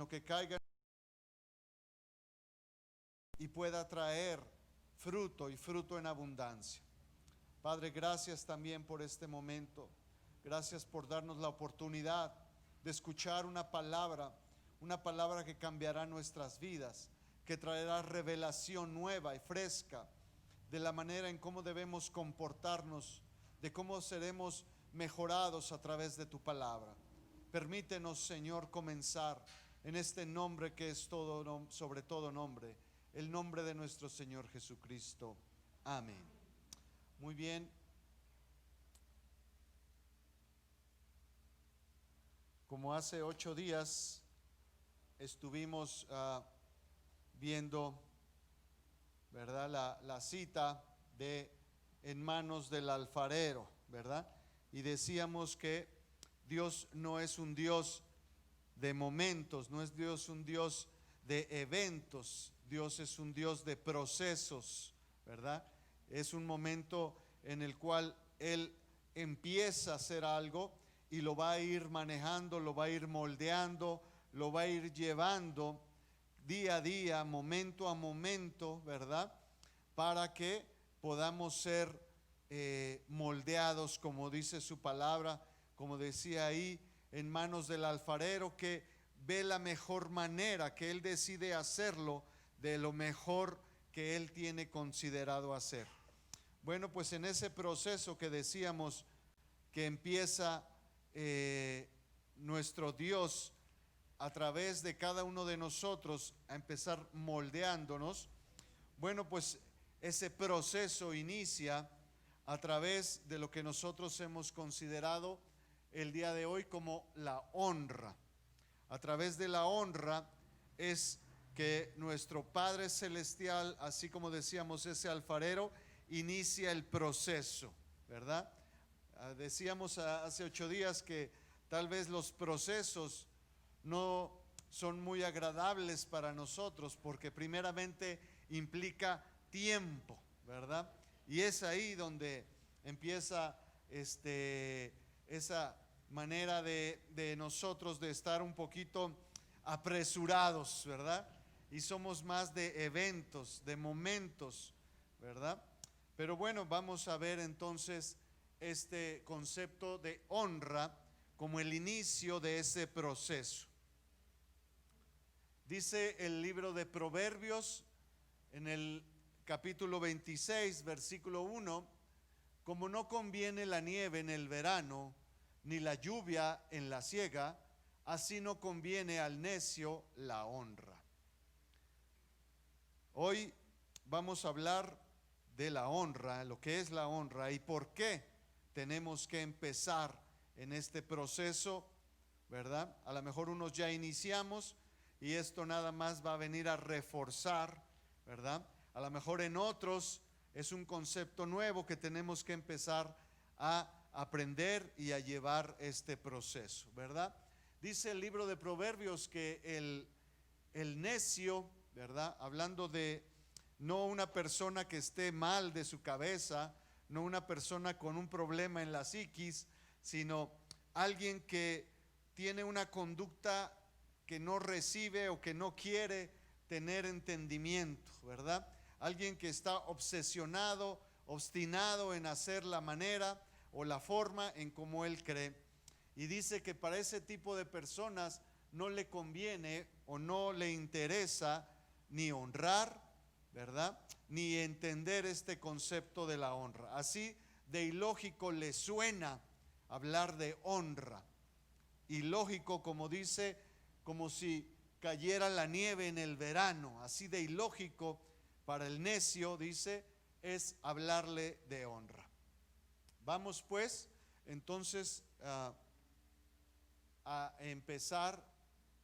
sino que caiga y pueda traer fruto y fruto en abundancia. Padre, gracias también por este momento. Gracias por darnos la oportunidad de escuchar una palabra que cambiará nuestras vidas, que traerá revelación nueva y fresca de la manera en cómo debemos comportarnos, de cómo seremos mejorados a través de tu palabra. Permítenos, Señor, comenzar en este nombre que es todo, sobre todo nombre, el nombre de nuestro Señor Jesucristo. Amén. Muy bien. Como hace 8 días estuvimos viendo, ¿verdad?, la cita de En manos del alfarero, ¿verdad? Y decíamos que Dios no es un Dios de momentos, no es Dios un Dios de eventos, Dios es un Dios de procesos, ¿verdad? Es un momento en el cual Él empieza a hacer algo y lo va a ir manejando, lo va a ir moldeando, lo va a ir llevando día a día, momento a momento, ¿verdad? Para que podamos ser moldeados, como dice su palabra, como decía ahí, en manos del alfarero, que ve la mejor manera, que Él decide hacerlo de lo mejor que Él tiene considerado hacer. Bueno, pues en ese proceso que decíamos que empieza nuestro Dios a través de cada uno de nosotros a empezar moldeándonos, bueno, pues ese proceso inicia a través de lo que nosotros hemos considerado el día de hoy como la honra. A través de la honra es que nuestro Padre Celestial, así como decíamos, ese alfarero, inicia el proceso, ¿verdad? Decíamos hace 8 días que tal vez los procesos no son muy agradables para nosotros porque primeramente implica tiempo, ¿verdad? Y es ahí donde empieza esa manera de nosotros de estar un poquito apresurados, ¿verdad? Y somos más de eventos, de momentos, ¿verdad? Pero bueno, vamos a ver entonces este concepto de honra como el inicio de ese proceso. Dice el libro de Proverbios en el capítulo 26, versículo 1, como no conviene la nieve en el verano, ni la lluvia en la siega, así no conviene al necio la honra. Hoy vamos a hablar de la honra, lo que es la honra y por qué tenemos que empezar en este proceso, ¿verdad? A lo mejor unos ya iniciamos y esto nada más va a venir a reforzar, ¿verdad? A lo mejor en otros es un concepto nuevo que tenemos que empezar a aprender y a llevar este proceso, ¿verdad? Dice el libro de Proverbios que el necio, ¿verdad? Hablando de no una persona que esté mal de su cabeza, no una persona con un problema en la psiquis, sino alguien que tiene una conducta que no recibe o que no quiere tener entendimiento, ¿verdad? Alguien que está obsesionado, obstinado en hacer la manera o la forma en como él cree. Y dice que para ese tipo de personas no le conviene o no le interesa ni honrar, ¿verdad?, ni entender este concepto de la honra. Así de ilógico le suena hablar de honra. Ilógico, como dice, como si cayera la nieve en el verano. Así de ilógico para el necio, dice, es hablarle de honra. Vamos pues entonces a empezar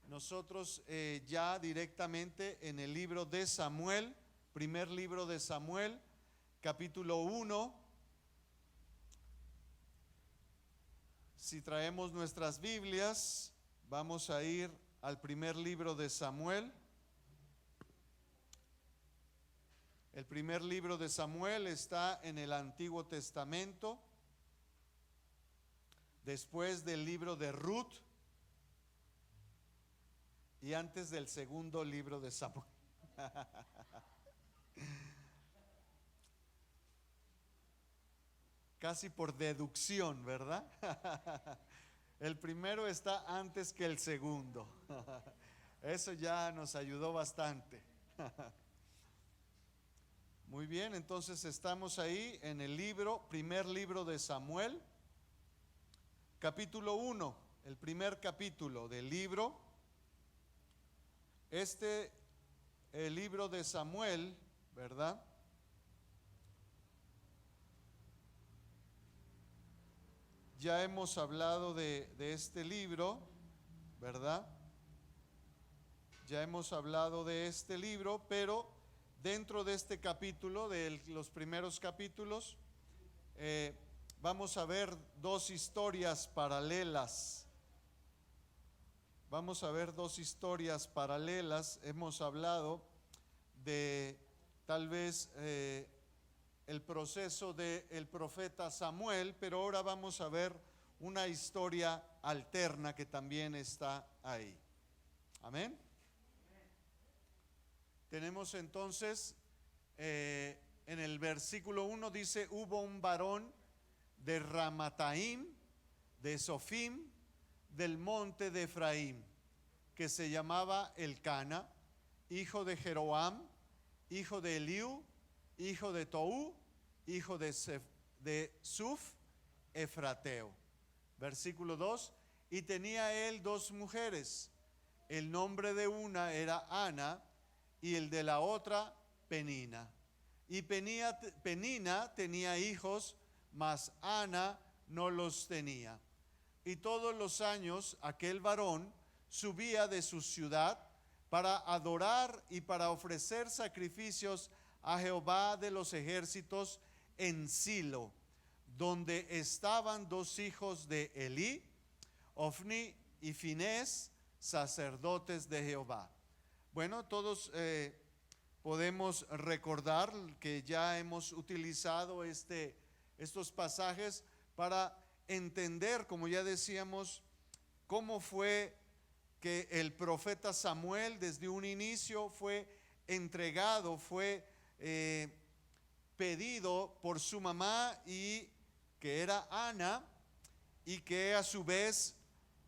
nosotros ya directamente en el libro de Samuel, primer libro de Samuel, capítulo 1. Si traemos nuestras Biblias, vamos a ir al primer libro de Samuel. El primer libro de Samuel está en el Antiguo Testamento, después del libro de Ruth. y antes del segundo libro de Samuel. Casi por deducción, ¿verdad? El primero está antes que el segundo. Eso ya nos ayudó bastante. Muy bien, entonces estamos ahí en el primer libro de Samuel, capítulo 1, el primer capítulo del libro. El libro de Samuel, ¿verdad? Ya hemos hablado de este libro, ¿verdad? Ya hemos hablado de este libro, pero dentro de este capítulo, de los primeros capítulos, vamos a ver dos historias paralelas. Vamos a ver dos historias paralelas. Hemos hablado de tal vez el proceso del profeta Samuel, pero ahora vamos a ver una historia alterna que también está ahí. Amén. Tenemos entonces en el versículo 1 dice: hubo un varón de Ramataim, de Sofim, del monte de Efraín, que se llamaba Elcana, hijo de Jeroam, hijo de Eliú, hijo de Toú, hijo de Suf, Efrateo. Versículo 2: y tenía él dos mujeres, el nombre de una era Ana y el de la otra Penina. Y Penina tenía hijos, mas Ana no los tenía. Y todos los años aquel varón subía de su ciudad para adorar y para ofrecer sacrificios a Jehová de los ejércitos en Silo, donde estaban dos hijos de Elí, Ofni y Finés, sacerdotes de Jehová. Bueno, todos podemos recordar que ya hemos utilizado estos pasajes para entender, como ya decíamos, cómo fue que el profeta Samuel desde un inicio fue entregado, fue pedido por su mamá, y que era Ana, y que a su vez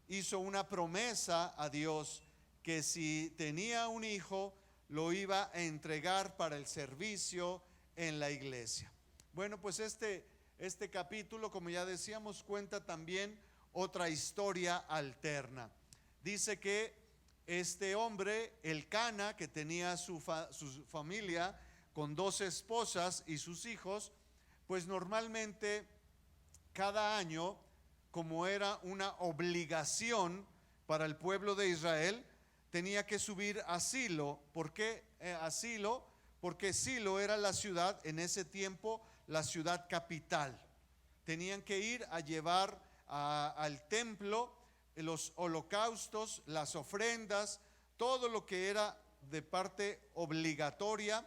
hizo una promesa a Dios que si tenía un hijo lo iba a entregar para el servicio en la iglesia. Bueno, pues este capítulo, como ya decíamos, cuenta también otra historia alterna. Dice que este hombre, Elcana, que tenía su familia con 2 esposas y sus hijos, pues normalmente cada año, como era una obligación para el pueblo de Israel, tenía que subir a Silo. ¿Por qué a Silo? Porque Silo era la ciudad, en ese tiempo, la ciudad capital. Tenían que ir a llevar al templo los holocaustos, las ofrendas, todo lo que era de parte obligatoria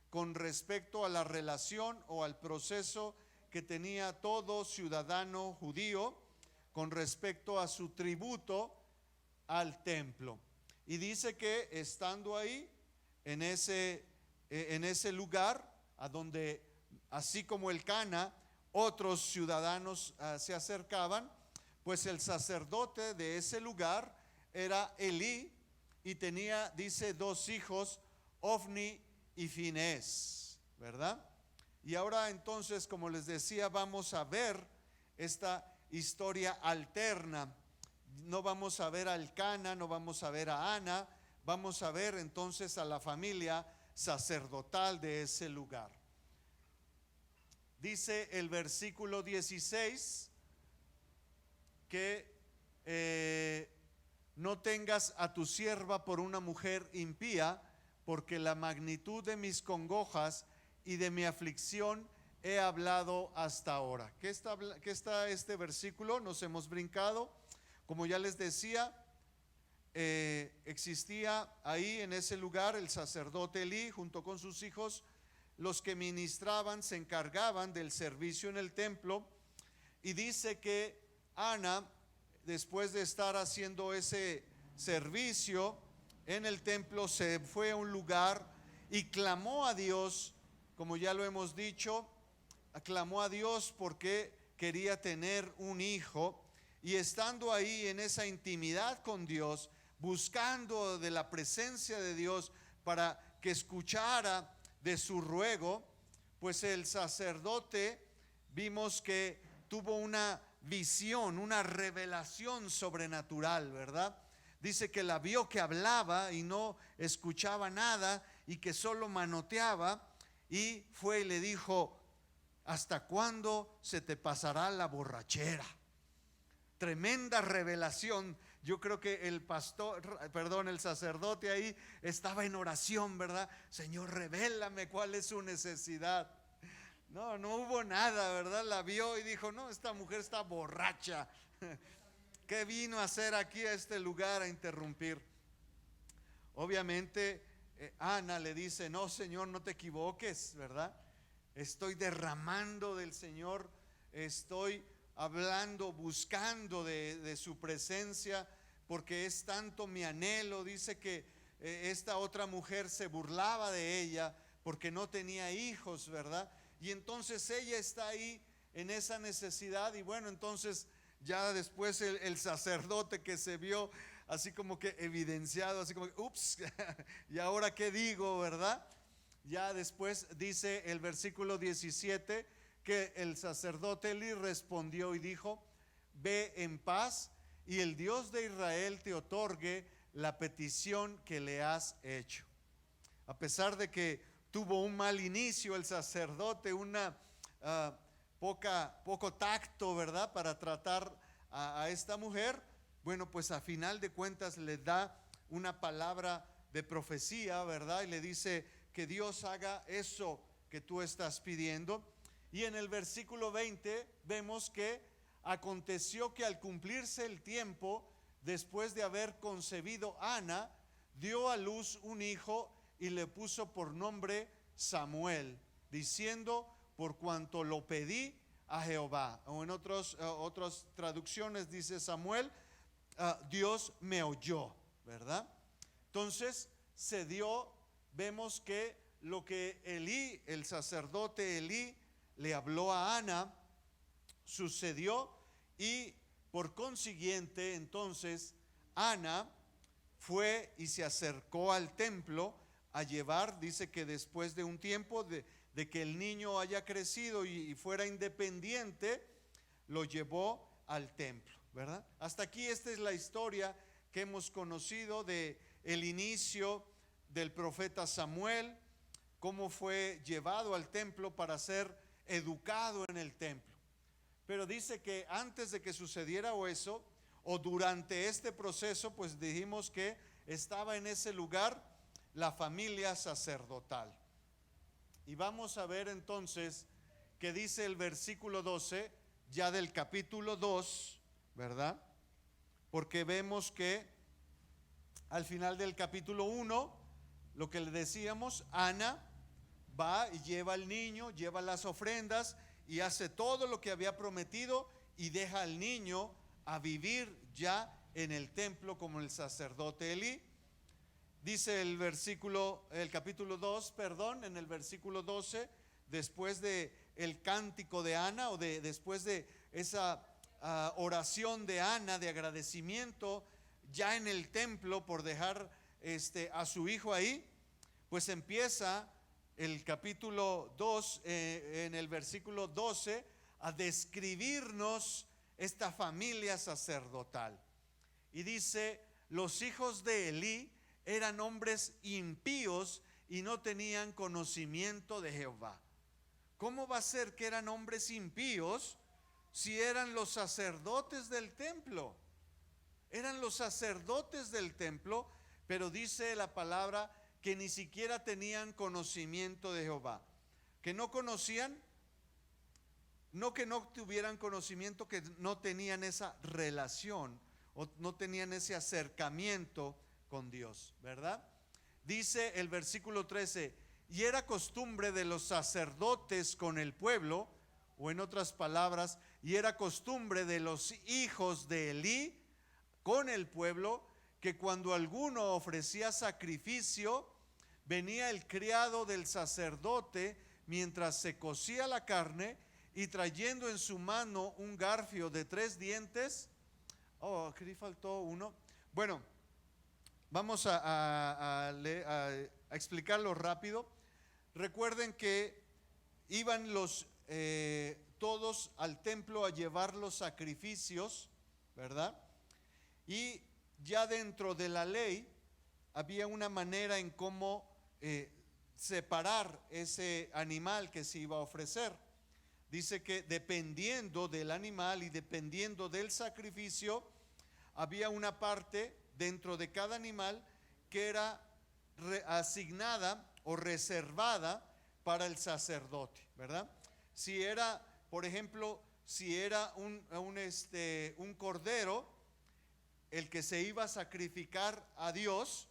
con respecto a la relación o al proceso que tenía todo ciudadano judío con respecto a su tributo al templo. Y dice que estando ahí en ese lugar, a donde así como Elcana, otros ciudadanos se acercaban, pues el sacerdote de ese lugar era Elí, y tenía, dice, 2 hijos, Ofni y Finés, ¿verdad? Y ahora entonces, como les decía, vamos a ver esta historia alterna. No vamos a ver a Elcana, no vamos a ver a Ana, vamos a ver entonces a la familia sacerdotal de ese lugar. Dice el versículo 16 que no tengas a tu sierva por una mujer impía, porque la magnitud de mis congojas y de mi aflicción he hablado hasta ahora. ¿Qué está este versículo? Nos hemos brincado. Como ya les decía, existía ahí en ese lugar el sacerdote Elí junto con sus hijos, los que ministraban, se encargaban del servicio en el templo. Y dice que Ana, después de estar haciendo ese servicio, en el templo, se fue a un lugar y clamó a Dios, como ya lo hemos dicho, clamó a Dios porque quería tener un hijo, y estando ahí en esa intimidad con Dios, buscando de la presencia de Dios para que escuchara de su ruego, pues el sacerdote vimos que tuvo una visión, una revelación sobrenatural, ¿verdad? Dice que la vio que hablaba y no escuchaba nada y que solo manoteaba, y fue y le dijo: ¿hasta cuándo se te pasará la borrachera? Tremenda revelación. Yo creo que el sacerdote ahí estaba en oración, ¿verdad? Señor, revélame cuál es su necesidad. No hubo nada, ¿verdad? La vio y dijo: no, esta mujer está borracha. ¿Qué vino a hacer aquí a este lugar a interrumpir? Obviamente Ana le dice: no, Señor, no te equivoques, ¿verdad? Estoy derramando del Señor, estoy hablando, buscando de su presencia, porque es tanto mi anhelo. Dice que esta otra mujer se burlaba de ella porque no tenía hijos, ¿verdad? Y entonces ella está ahí en esa necesidad, y bueno, entonces ya después el sacerdote, que se vio así como que evidenciado, así como que ups, ¿y ahora qué digo, verdad? Ya después dice el versículo 17 que el sacerdote Eli respondió y dijo: ve en paz, y el Dios de Israel te otorgue la petición que le has hecho. A pesar de que tuvo un mal inicio el sacerdote, poco tacto, ¿verdad?, para tratar a esta mujer, bueno, pues a final de cuentas le da una palabra de profecía, ¿verdad? Y le dice que Dios haga eso que tú estás pidiendo. Y en el versículo 20 vemos que aconteció que al cumplirse el tiempo, después de haber concebido Ana, dio a luz un hijo y le puso por nombre Samuel, diciendo: por cuanto lo pedí a Jehová. O en otras traducciones dice Samuel, Dios me oyó, ¿verdad? Entonces se dio, vemos que lo que Elí, el sacerdote Elí, le habló a Ana, sucedió, y por consiguiente entonces Ana fue y se acercó al templo a llevar, dice que después de un tiempo de que el niño haya crecido y fuera independiente, lo llevó al templo, ¿verdad? Hasta aquí esta es la historia que hemos conocido de el inicio del profeta Samuel, cómo fue llevado al templo para ser educado en el templo. Pero dice que antes de que sucediera eso, o durante este proceso, pues dijimos que estaba en ese lugar la familia sacerdotal. Y vamos a ver entonces que dice el versículo 12 ya del capítulo 2, ¿verdad? Porque vemos que al final del capítulo 1, lo que le decíamos, Ana va y lleva al niño, lleva las ofrendas y hace todo lo que había prometido, y deja al niño a vivir ya en el templo como el sacerdote Elí. Dice el capítulo 2, en el versículo 12, después de el cántico de Ana, o después de esa oración de Ana de agradecimiento ya en el templo por dejar a su hijo ahí, pues empieza el capítulo 2 en el versículo 12 a describirnos esta familia sacerdotal. Y dice: los hijos de Elí eran hombres impíos y no tenían conocimiento de Jehová. ¿Cómo va a ser que eran hombres impíos si eran los sacerdotes del templo? Eran los sacerdotes del templo, pero dice la palabra que ni siquiera tenían conocimiento de Jehová. Que no conocían, no que no tuvieran conocimiento, que no tenían esa relación o no tenían ese acercamiento con Dios, ¿verdad? Dice el versículo 13: y era costumbre de los sacerdotes con el pueblo, o en otras palabras, y era costumbre de los hijos de Elí con el pueblo, que cuando alguno ofrecía sacrificio, venía el criado del sacerdote mientras se cocía la carne y trayendo en su mano un garfio de 3 dientes. Oh, aquí faltó uno. Bueno, vamos a explicarlo rápido. Recuerden que iban todos al templo a llevar los sacrificios, ¿verdad? Y ya dentro de la ley había una manera en cómo separar ese animal que se iba a ofrecer. Dice que dependiendo del animal y dependiendo del sacrificio, había una parte dentro de cada animal que era asignada o reservada para el sacerdote, ¿verdad? Si era, por ejemplo, si era un cordero, el que se iba a sacrificar a Dios,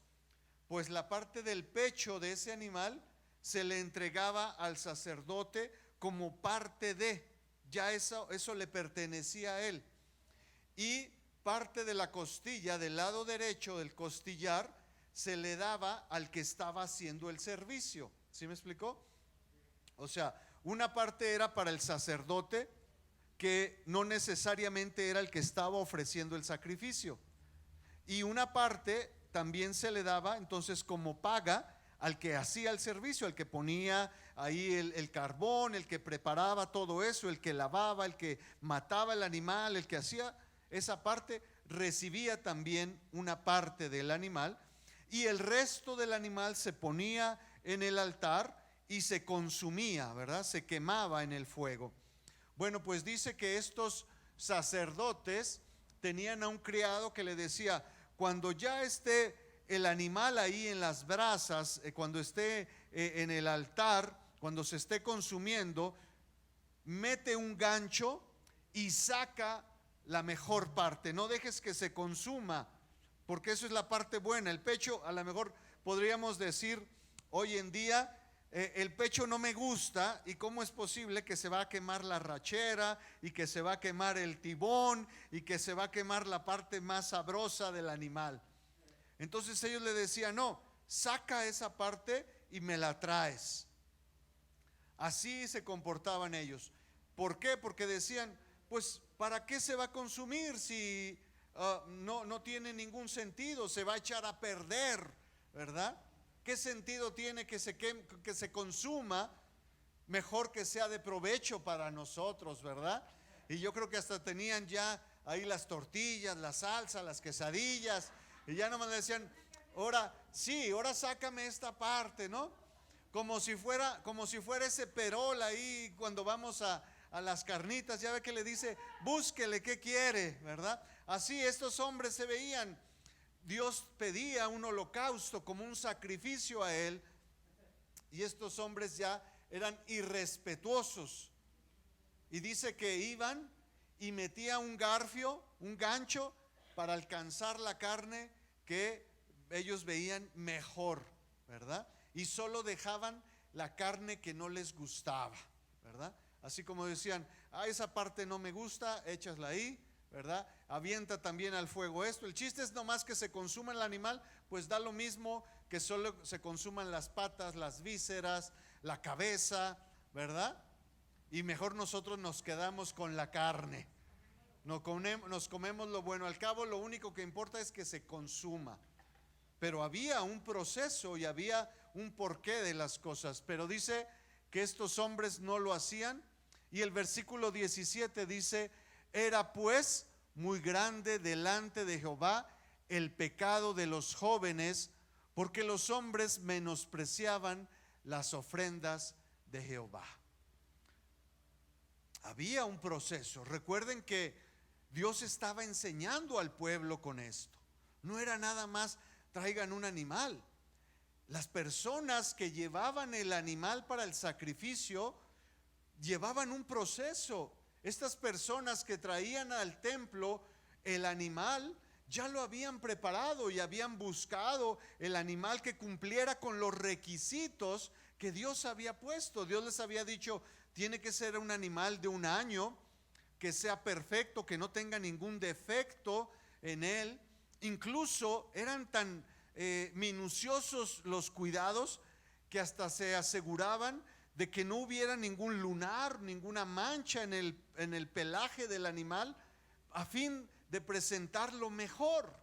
pues la parte del pecho de ese animal se le entregaba al sacerdote como parte de, ya eso le pertenecía a él. Y parte de la costilla del lado derecho del costillar se le daba al que estaba haciendo el servicio. ¿Sí me explicó? O sea, una parte era para el sacerdote, que no necesariamente era el que estaba ofreciendo el sacrificio, y una parte también se le daba entonces como paga al que hacía el servicio, al que ponía ahí el carbón, el que preparaba todo eso, el que lavaba, el que mataba el animal, el que hacía esa parte, recibía también una parte del animal, y el resto del animal se ponía en el altar y se consumía, ¿verdad? Se quemaba en el fuego. Bueno, pues dice que estos sacerdotes tenían a un criado que le decía: cuando ya esté el animal ahí en las brasas, cuando esté en el altar, cuando se esté consumiendo, mete un gancho y saca la mejor parte. No dejes que se consuma, porque eso es la parte buena. El pecho, a lo mejor podríamos decir hoy en día, el pecho no me gusta, y cómo es posible que se va a quemar la rachera y que se va a quemar el tibón y que se va a quemar la parte más sabrosa del animal. Entonces ellos le decían: no, saca esa parte y me la traes. Así se comportaban ellos. ¿Por qué? Porque decían: pues ¿para qué se va a consumir si no tiene ningún sentido? Se va a echar a perder, ¿verdad? ¿Qué sentido tiene que se consuma? Mejor que sea de provecho para nosotros, ¿verdad? Y yo creo que hasta tenían ya ahí las tortillas, la salsa, las quesadillas, y ya nomás le decían: ahora sácame esta parte, ¿no? Como si fuera ese perol ahí cuando vamos a las carnitas, ya ve que le dice: búsquele qué quiere, ¿verdad? Así estos hombres se veían. Dios pedía un holocausto como un sacrificio a él, y estos hombres ya eran irrespetuosos. Y dice que iban y metía un garfio, un gancho, para alcanzar la carne que ellos veían mejor, ¿verdad? Y solo dejaban la carne que no les gustaba, ¿verdad? Así como decían: esa parte no me gusta, échasla ahí, ¿verdad? Avienta también al fuego esto. El chiste es nomás que se consuma el animal, pues da lo mismo que solo se consuman las patas, las vísceras, la cabeza, ¿verdad? Y mejor nosotros nos quedamos con la carne, nos comemos lo bueno. Al cabo lo único que importa es que se consuma. Pero había un proceso y había un porqué de las cosas. Pero dice que estos hombres no lo hacían. Y el versículo 17 dice: era pues muy grande delante de Jehová el pecado de los jóvenes, porque los hombres menospreciaban las ofrendas de Jehová. Había un proceso. Recuerden que Dios estaba enseñando al pueblo con esto. No era nada más: traigan un animal. Las personas que llevaban el animal para el sacrificio llevaban un proceso. Estas personas que traían al templo el animal ya lo habían preparado y habían buscado el animal que cumpliera con los requisitos que Dios había puesto. Dios les había dicho: tiene que ser un animal de 1 año, que sea perfecto, que no tenga ningún defecto en él, incluso eran tan minuciosos los cuidados que hasta se aseguraban de que no hubiera ningún lunar, ninguna mancha en el pelaje del animal, a fin de presentarlo mejor.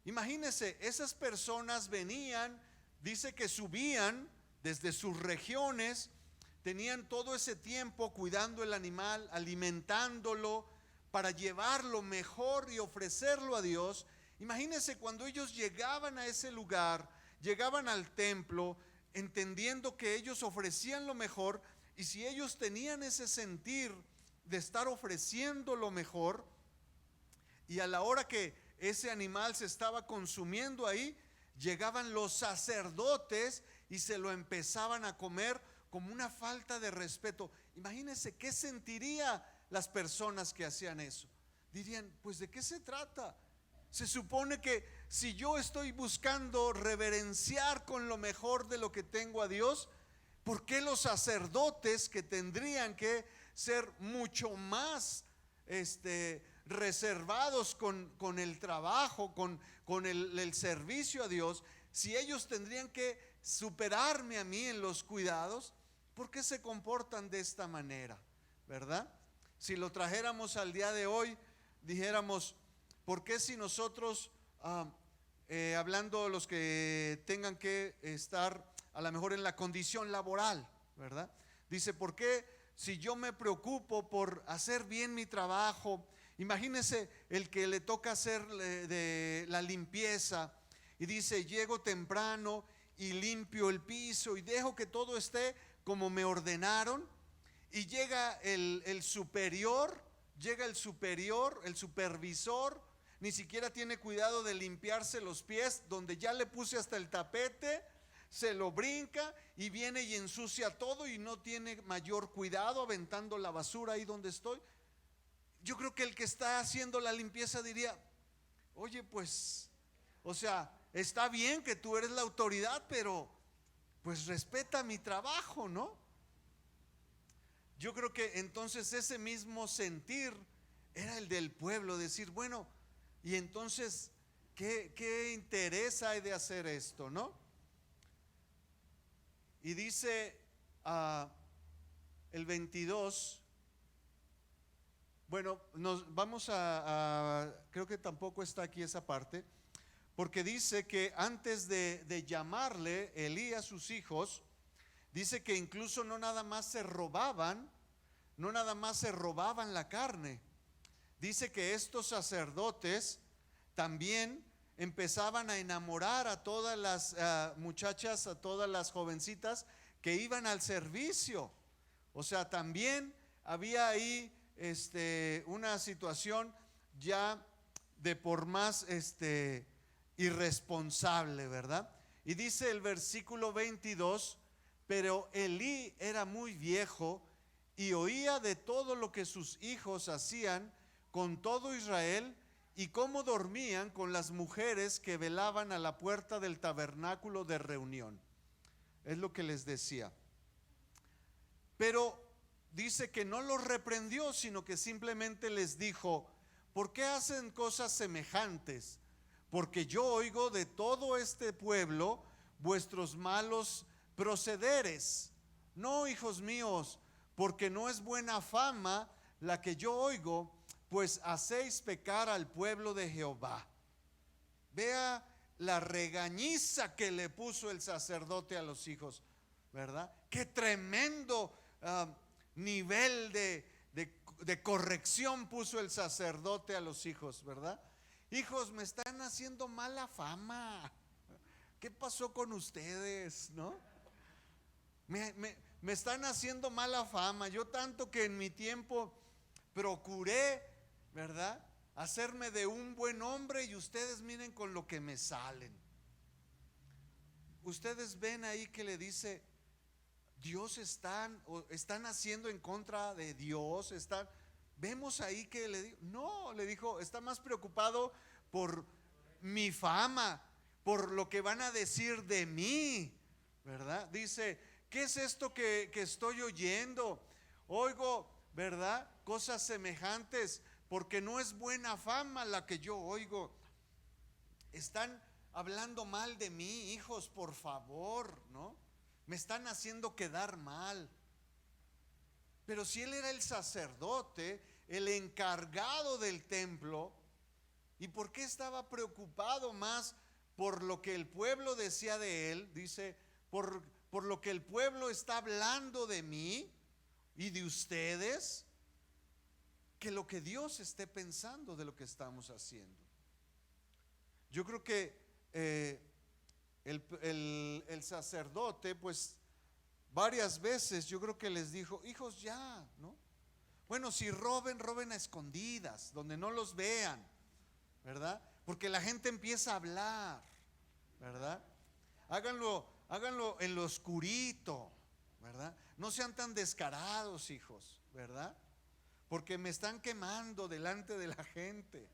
Imagínense, esas personas venían, dice que subían desde sus regiones, tenían todo ese tiempo cuidando el animal, alimentándolo, para llevarlo mejor y ofrecerlo a Dios. Imagínense cuando ellos llegaban a ese lugar, llegaban al templo, entendiendo que ellos ofrecían lo mejor, y si ellos tenían ese sentir de estar ofreciendo lo mejor, y a la hora que ese animal se estaba consumiendo ahí, llegaban los sacerdotes y se lo empezaban a comer como una falta de respeto. Imagínense qué sentirían las personas que hacían eso. Dirían, pues ¿de qué se trata? Se supone que si yo estoy buscando reverenciar con lo mejor de lo que tengo a Dios, ¿por qué los sacerdotes, que tendrían que ser mucho más reservados con el trabajo, con el servicio a Dios, si ellos tendrían que superarme a mí en los cuidados, por qué se comportan de esta manera? ¿Verdad? Si lo trajéramos al día de hoy, dijéramos, ¿por qué si nosotros, hablando los que tengan que estar a lo mejor en la condición laboral, ¿verdad? Dice, ¿por qué si yo me preocupo por hacer bien mi trabajo? Imagínese el que le toca hacer de la limpieza y dice, llego temprano y limpio el piso y dejo que todo esté como me ordenaron, y llega el superior, el supervisor, ni siquiera tiene cuidado de limpiarse los pies, donde ya le puse hasta el tapete, se lo brinca y viene y ensucia todo y no tiene mayor cuidado, aventando la basura ahí donde estoy. Yo creo que el que está haciendo la limpieza diría, oye, pues, o sea, está bien que tú eres la autoridad, pero pues respeta mi trabajo, ¿no? Yo creo que entonces ese mismo sentir era el del pueblo, decir, bueno, y entonces, ¿qué interés hay de hacer esto, no? Y dice el 22, bueno, nos vamos creo que tampoco está aquí esa parte, porque dice que antes de llamarle Elí a sus hijos, dice que incluso no nada más se robaban la carne. Dice que estos sacerdotes también empezaban a enamorar a todas las muchachas, a todas las jovencitas que iban al servicio. O sea, también había ahí una situación ya de por más irresponsable, ¿verdad? Y dice el versículo 22, pero Elí era muy viejo y oía de todo lo que sus hijos hacían con todo Israel, y cómo dormían con las mujeres que velaban a la puerta del tabernáculo de reunión. Es lo que les decía. Pero dice que no los reprendió, sino que simplemente les dijo, ¿por qué hacen cosas semejantes? Porque yo oigo de todo este pueblo vuestros malos procederes. No, hijos míos, porque no es buena fama la que yo oigo, pues hacéis pecar al pueblo de Jehová. Vea la regañiza que le puso el sacerdote a los hijos, ¿verdad? Qué tremendo nivel de corrección puso el sacerdote a los hijos, ¿verdad? Hijos, me están haciendo mala fama. ¿Qué pasó con ustedes, no? Me están haciendo mala fama. Yo tanto que en mi tiempo procuré, ¿verdad?, hacerme de un buen hombre, y ustedes miren con lo que me salen. Ustedes ven ahí que le dice, Dios están haciendo en contra de Dios, vemos ahí que le dijo, está más preocupado por mi fama, por lo que van a decir de mí, ¿verdad? Dice, ¿qué es esto que estoy oyendo? Oigo, ¿verdad?, cosas semejantes, porque no es buena fama la que yo oigo. están hablando mal de mí, hijos, por favor, ¿no? Me están haciendo quedar mal. Pero si él era el sacerdote, el encargado del templo, ¿y por qué estaba preocupado más por lo que el pueblo decía de él? Dice, por lo que el pueblo está hablando de mí y de ustedes, que lo que Dios esté pensando de lo que estamos haciendo. Yo creo que el sacerdote, pues varias veces yo creo que les dijo, hijos, ya, ¿no? Bueno, si roben a escondidas, donde no los vean, ¿verdad? Porque la gente empieza a hablar, ¿verdad? Háganlo en lo oscurito, ¿verdad? No sean tan descarados, hijos, ¿verdad? Porque me están quemando delante de la gente,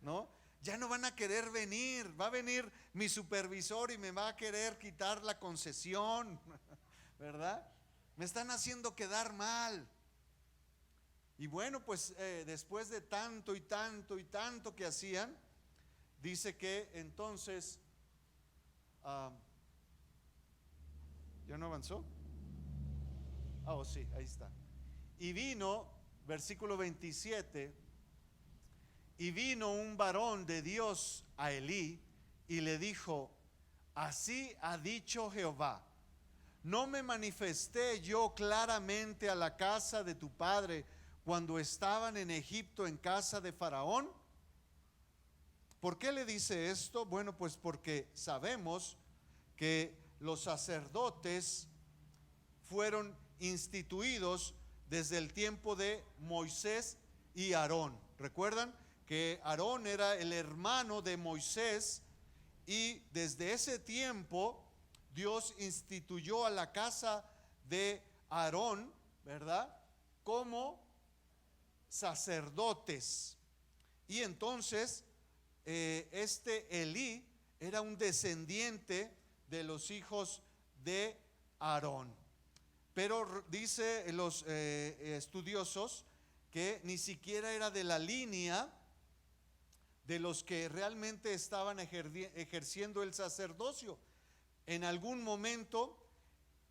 ¿no? Ya no van a querer venir, va a venir mi supervisor y me va a querer quitar la concesión, ¿verdad? Me están haciendo quedar mal. Y bueno, pues después de tanto y tanto y tanto que hacían, dice que entonces, ¿ya no avanzó? Oh, sí, ahí está. Y vino, versículo 27, y vino un varón de Dios a Elí y le dijo, así ha dicho Jehová, ¿no me manifesté yo claramente a la casa de tu padre cuando estaban en Egipto en casa de Faraón? ¿Por qué le dice esto? Bueno, pues porque sabemos que los sacerdotes fueron instituidos desde el tiempo de Moisés y Aarón. ¿Recuerdan? Que Aarón era el hermano de Moisés y desde ese tiempo Dios instituyó a la casa de Aarón, ¿verdad? Como sacerdotes. Y entonces este Elí era un descendiente de los hijos de Aarón. Pero dice los estudiosos que ni siquiera era de la línea de los que realmente estaban ejerciendo el sacerdocio. En algún momento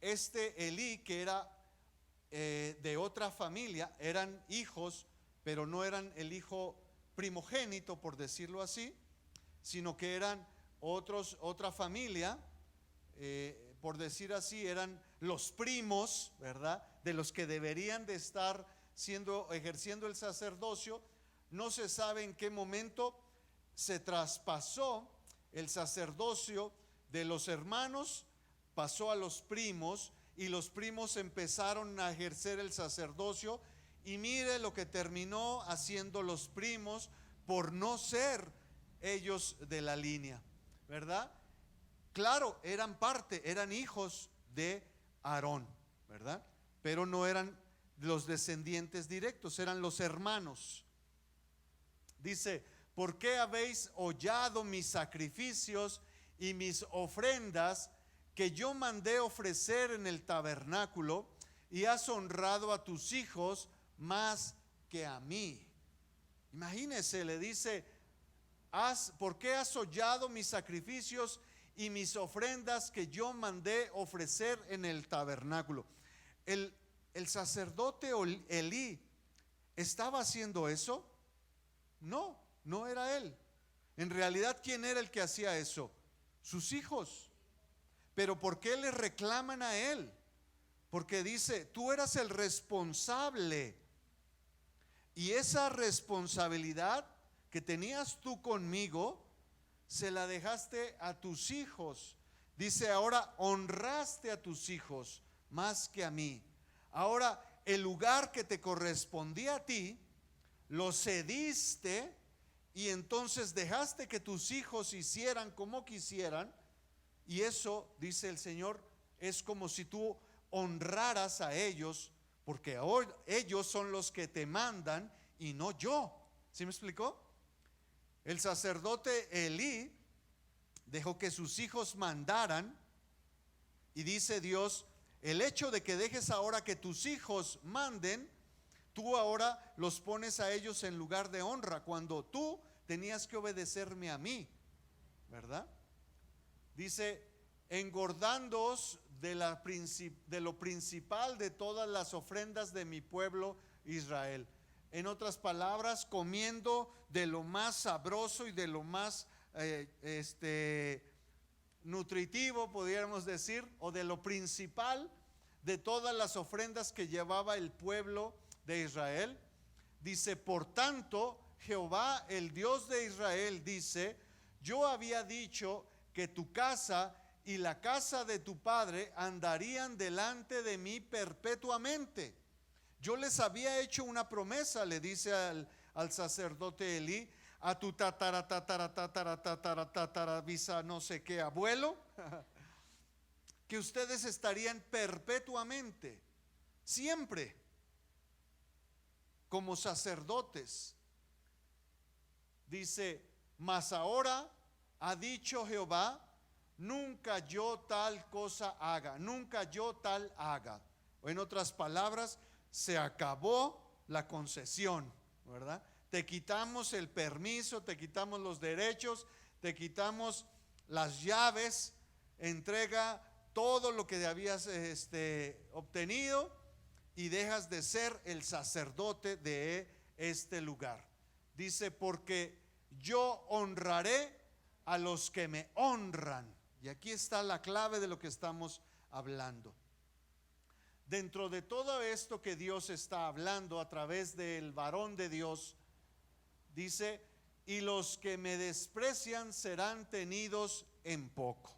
este Elí, que era de otra familia, eran hijos, pero no eran el hijo primogénito, por decirlo así, sino que eran otra familia, por decir así, eran los primos, ¿verdad? De los que deberían de estar ejerciendo el sacerdocio. No se sabe en qué momento se traspasó el sacerdocio de los hermanos, pasó a los primos y los primos empezaron a ejercer el sacerdocio, y mire lo que terminó haciendo los primos por no ser ellos de la línea, ¿verdad? Claro, eran hijos de Aarón, ¿verdad? Pero no eran los descendientes directos, eran los hermanos. Dice, ¿por qué habéis hollado mis sacrificios y mis ofrendas que yo mandé ofrecer en el tabernáculo, y has honrado a tus hijos más que a mí? Imagínese, le dice, ¿por qué has hollado mis sacrificios y mis ofrendas que yo mandé ofrecer en el tabernáculo? El sacerdote Elí ¿estaba haciendo eso? No, no era él. En realidad, ¿quién era el que hacía eso? Sus hijos. Pero ¿por qué le reclaman a él? Porque dice, tú eras el responsable, y esa responsabilidad que tenías tú conmigo se la dejaste a tus hijos. Dice, ahora honraste a tus hijos más que a mí. Ahora el lugar que te correspondía a ti lo cediste, y entonces dejaste que tus hijos hicieran como quisieran. Y eso, dice el Señor, es como si tú honraras a ellos, porque ahora ellos son los que te mandan y no yo. ¿Sí me explicó? El sacerdote Elí dejó que sus hijos mandaran, y dice Dios, el hecho de que dejes ahora que tus hijos manden, tú ahora los pones a ellos en lugar de honra, cuando tú tenías que obedecerme a mí. ¿verdad? Dice, engordándoos de lo principal de todas las ofrendas de mi pueblo Israel. En otras palabras, comiendo de lo más sabroso y de lo más nutritivo, pudiéramos decir, o de lo principal de todas las ofrendas que llevaba el pueblo de Israel. Dice, por tanto, Jehová, el Dios de Israel, dice, yo había dicho que tu casa y la casa de tu padre andarían delante de mí perpetuamente. Yo les había hecho una promesa, le dice al sacerdote Elí, a tu tatara no sé qué abuelo, que ustedes estarían perpetuamente, siempre, como sacerdotes. Dice, mas ahora ha dicho Jehová, nunca yo tal cosa haga, nunca yo tal haga. O en otras palabras, se acabó la concesión, ¿verdad? Te quitamos el permiso, te quitamos los derechos, te quitamos las llaves, entrega todo lo que habías obtenido y dejas de ser el sacerdote de este lugar. Dice, porque yo honraré a los que me honran. Y aquí está la clave de lo que estamos hablando. Dentro de todo esto que Dios está hablando a través del varón de Dios, dice, y los que me desprecian serán tenidos en poco.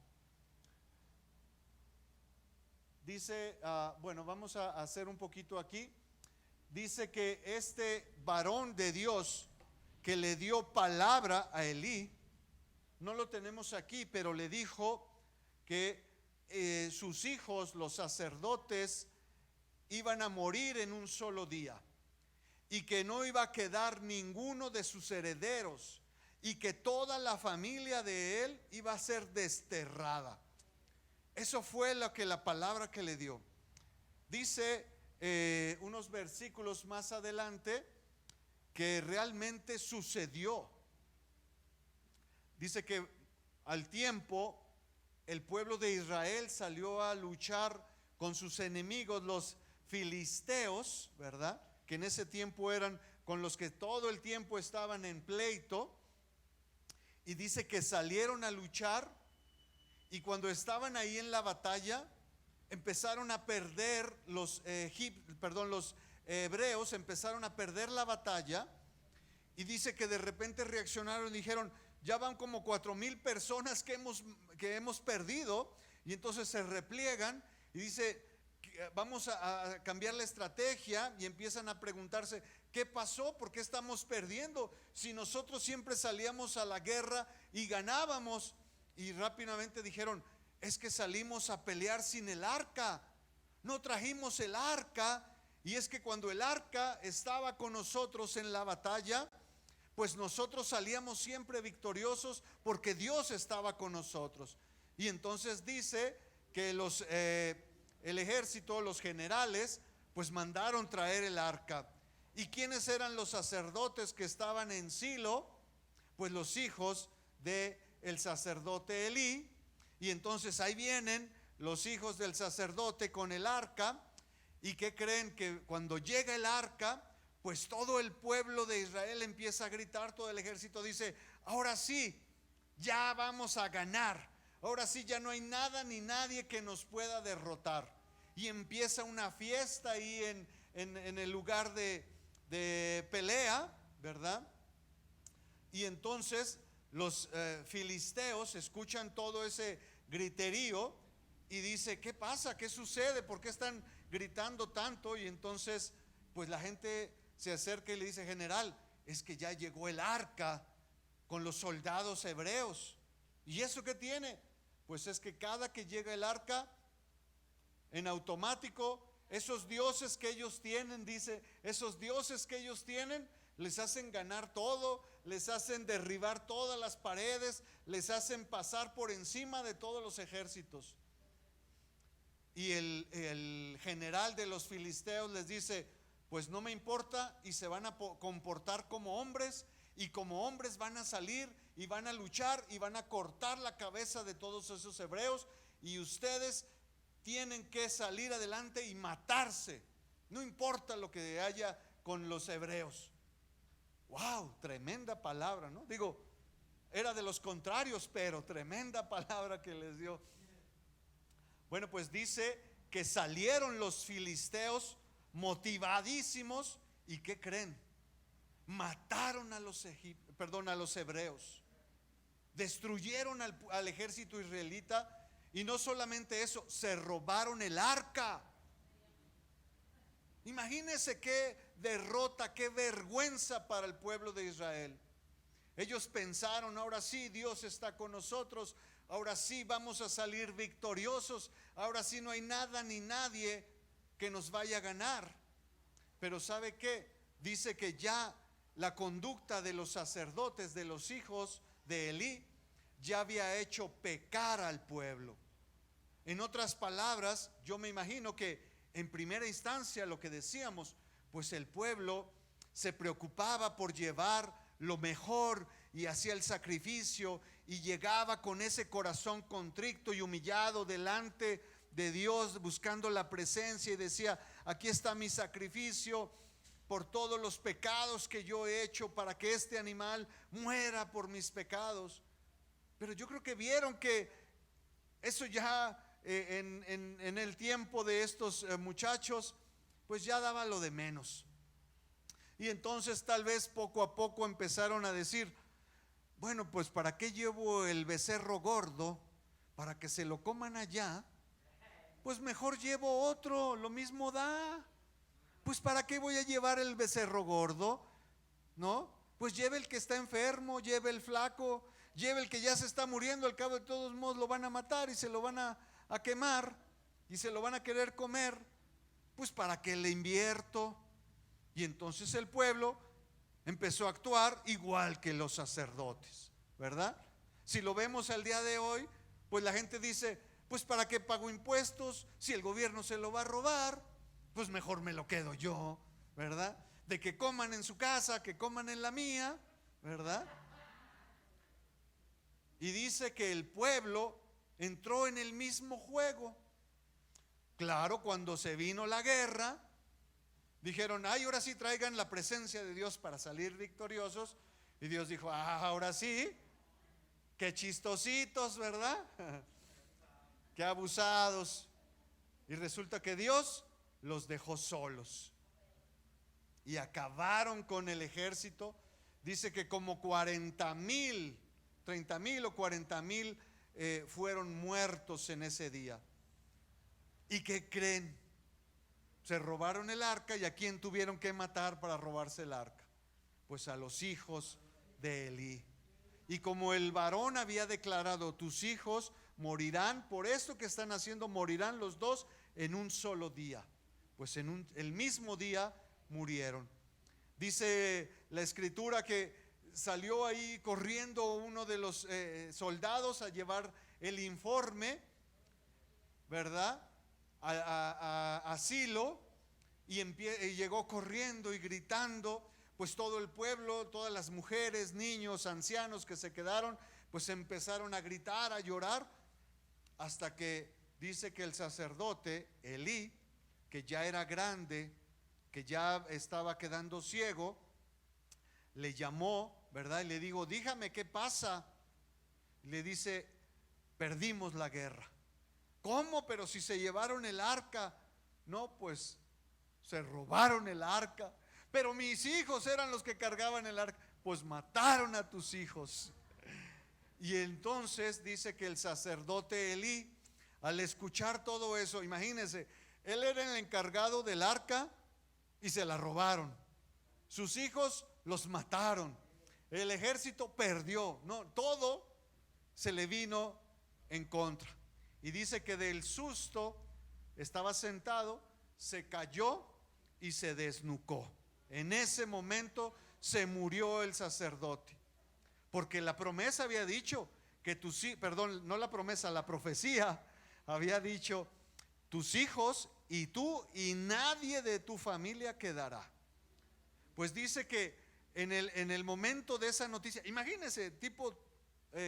Dice, bueno, vamos a hacer un poquito aquí. Dice que este varón de Dios que le dio palabra a Elí, no lo tenemos aquí, pero le dijo que sus hijos, los sacerdotes, iban a morir en un solo día y que no iba a quedar ninguno de sus herederos y que toda la familia de él iba a ser desterrada. Eso fue lo que la palabra que le dio. Dice unos versículos más adelante que realmente sucedió. Dice que al tiempo el pueblo de Israel salió a luchar con sus enemigos, los filisteos, ¿verdad? Que en ese tiempo eran con los que todo el tiempo estaban en pleito. Y dice que salieron a luchar y cuando estaban ahí en la batalla empezaron a perder los hebreos empezaron a perder la batalla. Y dice que de repente reaccionaron y dijeron, ya van como 4,000 personas que hemos perdido. Y entonces se repliegan y dice, vamos a cambiar la estrategia. Y empiezan a preguntarse, ¿qué pasó? ¿Por qué estamos perdiendo? Si nosotros siempre salíamos a la guerra y ganábamos. Y rápidamente dijeron, es que salimos a pelear sin el arca, no trajimos el arca. Y es que cuando el arca estaba con nosotros en la batalla, pues nosotros salíamos siempre victoriosos porque Dios estaba con nosotros. Y entonces dice que el ejército, los generales, pues mandaron traer el arca. ¿Y quiénes eran los sacerdotes que estaban en Silo? Pues los hijos del sacerdote Elí. Y entonces ahí vienen los hijos del sacerdote con el arca. ¿Y qué creen? Que cuando llega el arca, pues todo el pueblo de Israel empieza a gritar, todo el ejército dice, ahora sí, ya vamos a ganar. Ahora sí, ya no hay nada ni nadie que nos pueda derrotar. Y empieza una fiesta ahí en el lugar de pelea, ¿verdad? Y entonces los filisteos escuchan todo ese griterío y dice, ¿qué pasa? ¿Qué sucede? ¿Por qué están gritando tanto? Y entonces pues la gente se acerca y le dice, general, es que ya llegó el arca con los soldados hebreos. ¿Y eso qué tiene? Pues es que cada que llega el arca, en automático, esos dioses que ellos tienen, dice, esos dioses que ellos tienen, les hacen ganar todo, les hacen derribar todas las paredes, les hacen pasar por encima de todos los ejércitos. Y el general de los filisteos les dice, pues no me importa, y se van a comportar como hombres y como hombres van a salir y van a luchar y van a cortar la cabeza de todos esos hebreos, y ustedes tienen que salir adelante y matarse, no importa lo que haya con los hebreos. Wow, tremenda palabra, ¿no? Digo, era de los contrarios, pero tremenda palabra que les dio. Bueno, pues dice que salieron los filisteos motivadísimos, y ¿qué creen? Mataron a los hebreos, destruyeron al ejército israelita, y no solamente eso, se robaron el arca. Imagínense qué derrota, qué vergüenza para el pueblo de Israel. Ellos pensaron, ahora sí Dios está con nosotros, ahora sí vamos a salir victoriosos, ahora sí no hay nada ni nadie que nos vaya a ganar. Pero ¿sabe qué? Dice que ya la conducta de los sacerdotes, de los hijos de Elí, ya había hecho pecar al pueblo. En otras palabras, yo me imagino que en primera instancia lo que decíamos, pues el pueblo se preocupaba por llevar lo mejor y hacía el sacrificio, y llegaba con ese corazón contrito y humillado delante de Dios, buscando la presencia, y decía: aquí está mi sacrificio por todos los pecados que yo he hecho, para que este animal muera por mis pecados. Pero yo creo que vieron que eso ya en el tiempo de estos muchachos, pues ya daba lo de menos. Y entonces tal vez poco a poco empezaron a decir: bueno, pues ¿para qué llevo el becerro gordo? Para que se lo coman allá. Pues mejor llevo otro, lo mismo da. Pues ¿para qué voy a llevar el becerro gordo? ¿No? Pues lleve el que está enfermo, lleve el flaco, lleve el que ya se está muriendo. Al cabo de todos modos lo van a matar y se lo van a quemar y se lo van a querer comer. Pues ¿para qué le invierto? Y entonces el pueblo empezó a actuar igual que los sacerdotes, ¿verdad? Si lo vemos al día de hoy, pues la gente dice: pues ¿para qué pago impuestos? Si el gobierno se lo va a robar, pues mejor me lo quedo yo, ¿verdad? De que coman en su casa, que coman en la mía, ¿verdad? Y dice que el pueblo entró en el mismo juego. Claro, cuando se vino la guerra, dijeron: ay, ahora sí traigan la presencia de Dios para salir victoriosos. Y Dios dijo: ahora sí, qué chistositos, ¿verdad? Qué abusados. Y resulta que Dios los dejó solos y acabaron con el ejército. Dice que como 30,000 o 40,000 fueron muertos en ese día. ¿Y qué creen? Se robaron el arca. ¿Y a quién tuvieron que matar para robarse el arca? Pues a los hijos de Elí. Y como el varón había declarado: tus hijos morirán, por esto que están haciendo, morirán los dos en un solo día. Pues en el mismo día murieron. Dice la escritura que salió ahí corriendo uno de los soldados a llevar el informe, ¿verdad? A Silo, y llegó corriendo y gritando. Pues todo el pueblo, todas las mujeres, niños, ancianos que se quedaron, pues empezaron a gritar, a llorar, hasta que dice que el sacerdote Elí, que ya era grande, que ya estaba quedando ciego, le llamó, ¿verdad? Y le dijo: dígame qué pasa. Le dice: perdimos la guerra. ¿Cómo? Pero si se llevaron el arca. No, pues se robaron el arca. Pero mis hijos eran los que cargaban el arca. Pues mataron a tus hijos. Y entonces dice que el sacerdote Elí, al escuchar todo eso, imagínense, él era el encargado del arca y se la robaron. Sus hijos los mataron. El ejército perdió. No, todo se le vino en contra. Y dice que del susto estaba sentado, se cayó y se desnucó. En ese momento se murió el sacerdote, porque la promesa había dicho que la profecía había dicho: tus hijos y tú y nadie de tu familia quedará. Pues dice que en el momento de esa noticia, imagínense, tipo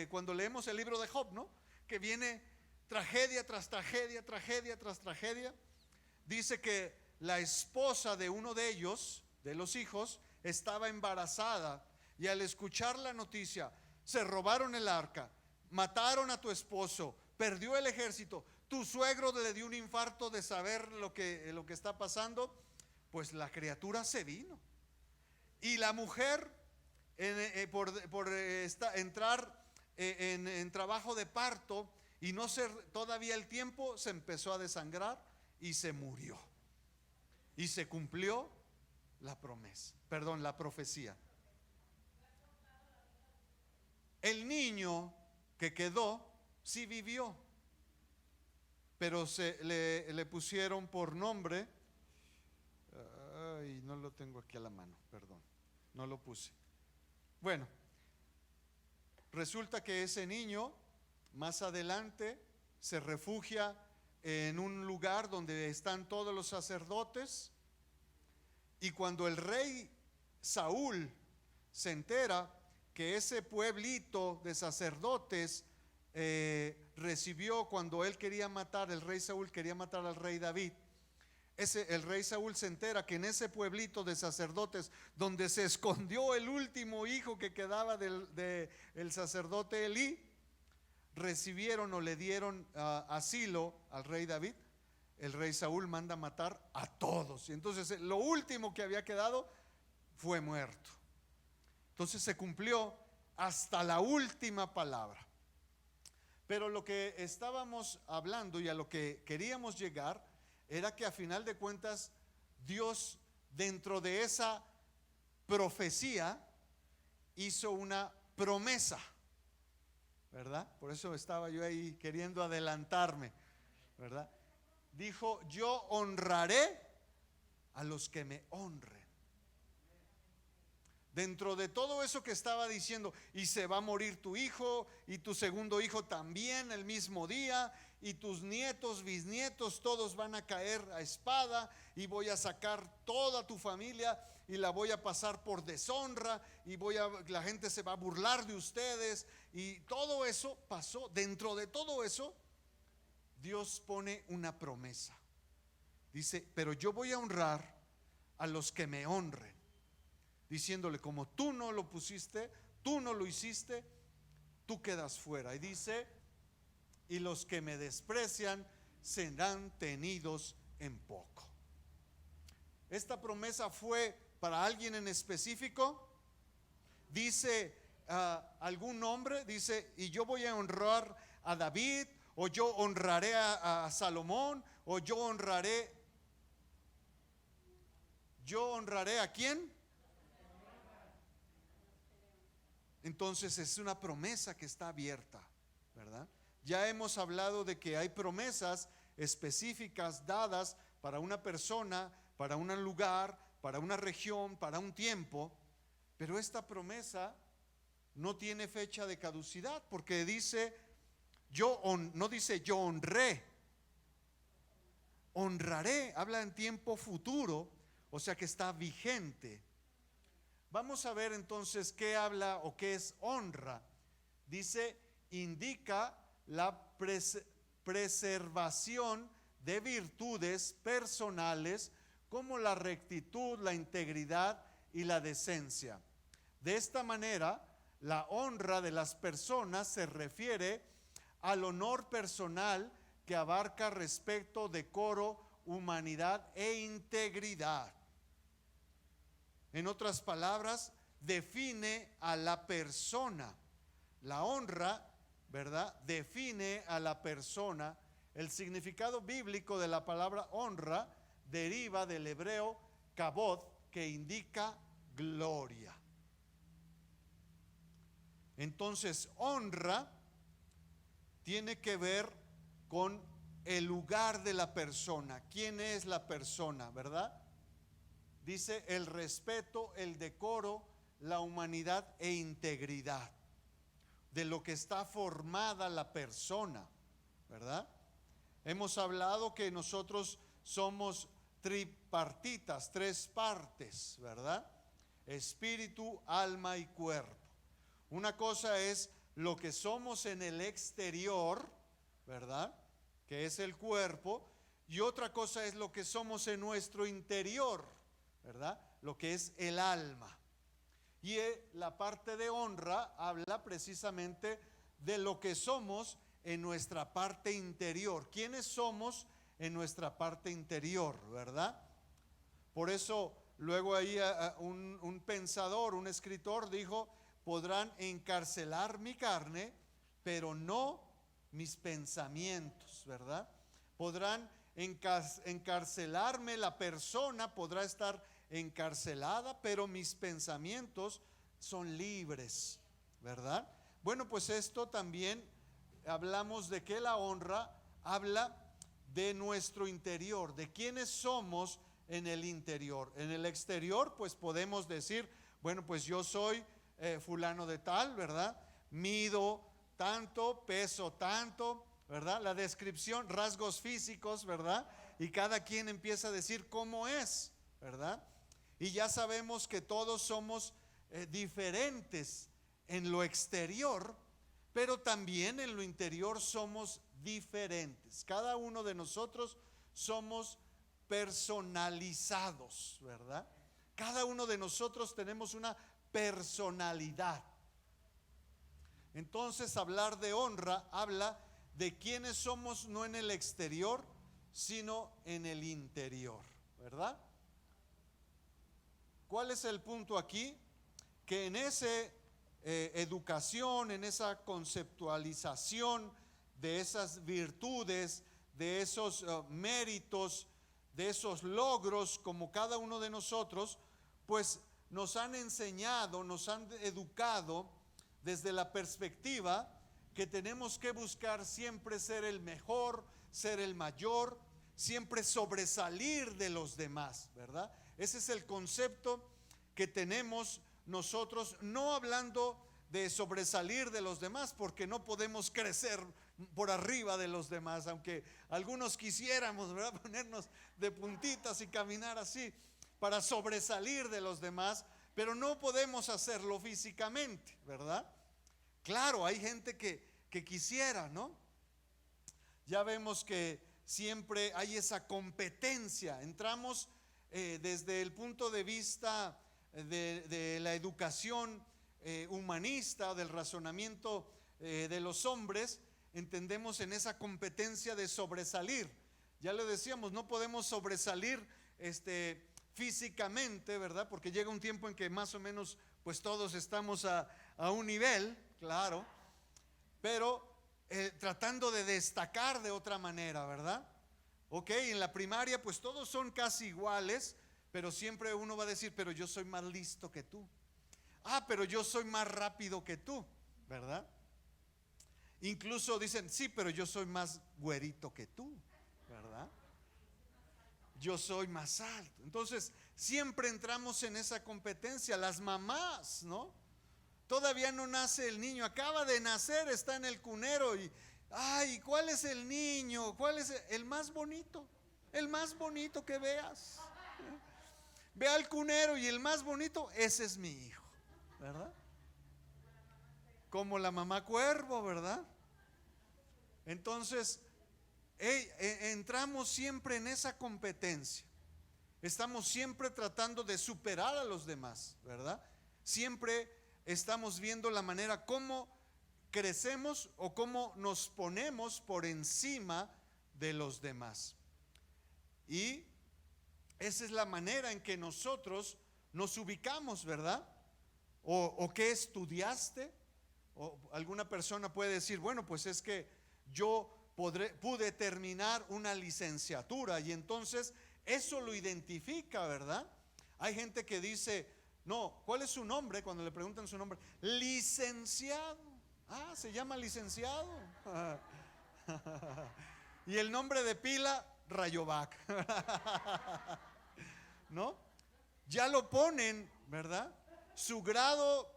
cuando leemos el libro de Job, ¿no? Que viene tragedia tras tragedia, tragedia tras tragedia. Dice que la esposa de uno de ellos, de los hijos, estaba embarazada, y al escuchar la noticia, se robaron el arca, mataron a tu esposo, perdió el ejército, tu suegro le dio un infarto de saber lo que está pasando, pues la criatura se vino. Y la mujer, por entrar en trabajo de parto y no ser todavía el tiempo, se empezó a desangrar y se murió. Y se cumplió la promesa, perdón, la profecía. El niño que quedó sí vivió, pero le pusieron por nombre, ay, no lo tengo aquí a la mano, perdón, no lo puse. Bueno, resulta que ese niño más adelante se refugia en un lugar donde están todos los sacerdotes, y cuando el rey Saúl se entera que ese pueblito de sacerdotes recibió, cuando él quería matar, el rey Saúl quería matar al rey David, el rey Saúl se entera que en ese pueblito de sacerdotes, donde se escondió el último hijo que quedaba del sacerdote Elí, recibieron o le dieron asilo al rey David. El rey Saúl manda matar a todos, y entonces lo último que había quedado fue muerto. Entonces se cumplió hasta la última palabra. Pero lo que estábamos hablando y a lo que queríamos llegar era que a final de cuentas Dios, dentro de esa profecía, hizo una promesa, ¿verdad? Por eso estaba yo ahí queriendo adelantarme, ¿verdad? Dijo: yo honraré a los que me honren. Dentro de todo eso que estaba diciendo, y se va a morir tu hijo, y tu segundo hijo también el mismo día, y tus nietos, bisnietos, todos van a caer a espada, y voy a sacar toda tu familia y la voy a pasar por deshonra, y la gente se va a burlar de ustedes, y todo eso pasó. Dentro de todo eso, Dios pone una promesa. Dice: pero yo voy a honrar a los que me honren, diciéndole: como tú no lo pusiste, tú no lo hiciste, tú quedas fuera. Y dice: y los que me desprecian serán tenidos en poco. Esta promesa fue para alguien en específico. Dice algún nombre, dice: y yo voy a honrar a David, o yo honraré a Salomón, o yo honraré ¿a quién? Entonces es una promesa que está abierta, ¿verdad? Ya hemos hablado de que hay promesas específicas dadas para una persona, para un lugar, para una región, para un tiempo, pero esta promesa no tiene fecha de caducidad, porque dice no dice yo honré, honraré, habla en tiempo futuro, o sea que está vigente. Vamos a ver entonces qué habla o qué es honra. Dice: indica la preservación de virtudes personales como la rectitud, la integridad y la decencia. De esta manera, la honra de las personas se refiere al honor personal que abarca respeto, decoro, humanidad e integridad. En otras palabras, define a la persona. La honra, ¿verdad?, define a la persona. El significado bíblico de la palabra honra deriva del hebreo kabod, que indica gloria. Entonces, honra tiene que ver con el lugar de la persona. ¿Quién es la persona, verdad? Dice: el respeto, el decoro, la humanidad e integridad, de lo que está formada la persona, ¿verdad? Hemos hablado que nosotros somos tripartitas, tres partes, ¿verdad? espíritu, alma y cuerpo. Una cosa es lo que somos en el exterior, ¿verdad? Que es el cuerpo. Y otra cosa es lo que somos en nuestro interior, ¿verdad? Lo que es el alma. Y la parte de honra habla precisamente de lo que somos en nuestra parte interior. ¿Quiénes somos en nuestra parte interior, verdad? Por eso luego ahí un pensador, un escritor dijo: podrán encarcelar mi carne, pero no mis pensamientos, ¿verdad? Podrán encarcelarme, la persona podrá estar encarcelada, pero mis pensamientos son libres, ¿verdad? Bueno, pues esto también hablamos de que la honra habla de nuestro interior, de quiénes somos en el interior. En el exterior pues podemos decir, bueno, pues yo soy fulano de tal, ¿verdad? Mido tanto, peso tanto, ¿verdad? La descripción, rasgos físicos, ¿verdad? Y cada quien empieza a decir cómo es, ¿verdad? Y ya sabemos que todos somos diferentes en lo exterior, pero también en lo interior somos diferentes. Cada uno de nosotros somos personalizados, ¿verdad? Cada uno de nosotros tenemos una personalidad. Entonces, hablar de honra habla de quiénes somos, no en el exterior, sino en el interior, ¿verdad? ¿Cuál es el punto aquí? Que en esa educación, en esa conceptualización de esas virtudes, de esos méritos, de esos logros, como cada uno de nosotros, pues nos han enseñado, nos han educado desde la perspectiva que tenemos que buscar siempre ser el mejor, ser el mayor, siempre sobresalir de los demás, ¿verdad? Ese es el concepto que tenemos nosotros, no hablando de sobresalir de los demás, porque no podemos crecer por arriba de los demás, aunque algunos quisiéramos, ¿verdad?, ponernos de puntitas y caminar así para sobresalir de los demás, pero no podemos hacerlo físicamente, ¿verdad? Claro, hay gente que quisiera, ¿no? Ya vemos que siempre hay esa competencia. Entramos desde el punto de vista de la educación humanista, del razonamiento de los hombres, entendemos en esa competencia de sobresalir. Ya le decíamos, no podemos sobresalir físicamente, ¿verdad? Porque llega un tiempo en que más o menos pues todos estamos a un nivel, claro, pero tratando de destacar de otra manera, ¿verdad? Ok, en la primaria pues todos son casi iguales, pero siempre uno va a decir, pero yo soy más listo que tú. Ah, pero yo soy más rápido que tú, ¿verdad? Incluso dicen, sí, pero yo soy más güerito que tú, ¿verdad? Yo soy más alto. Entonces, siempre entramos en esa competencia. Las mamás, ¿no? Todavía no nace el niño, acaba de nacer, está en el cunero y, ay, ¿cuál es el niño? ¿Cuál es el más bonito? El más bonito que veas. Ve al cunero y el más bonito, ese es mi hijo, ¿verdad? Como la mamá cuervo, ¿verdad? Entonces, entramos siempre en esa competencia. Estamos siempre tratando de superar a los demás, ¿verdad? Siempre estamos viendo la manera como crecemos o cómo nos ponemos por encima de los demás. Y esa es la manera en que nosotros nos ubicamos, ¿verdad? O qué estudiaste. O alguna persona puede decir, bueno, pues es que yo pude terminar una licenciatura y entonces eso lo identifica, ¿verdad? Hay gente que dice, no, ¿cuál es su nombre? Cuando le preguntan su nombre, licenciado. Ah, se llama licenciado. Y el nombre de pila, Rayovac. ¿No? Ya lo ponen, ¿verdad? Su grado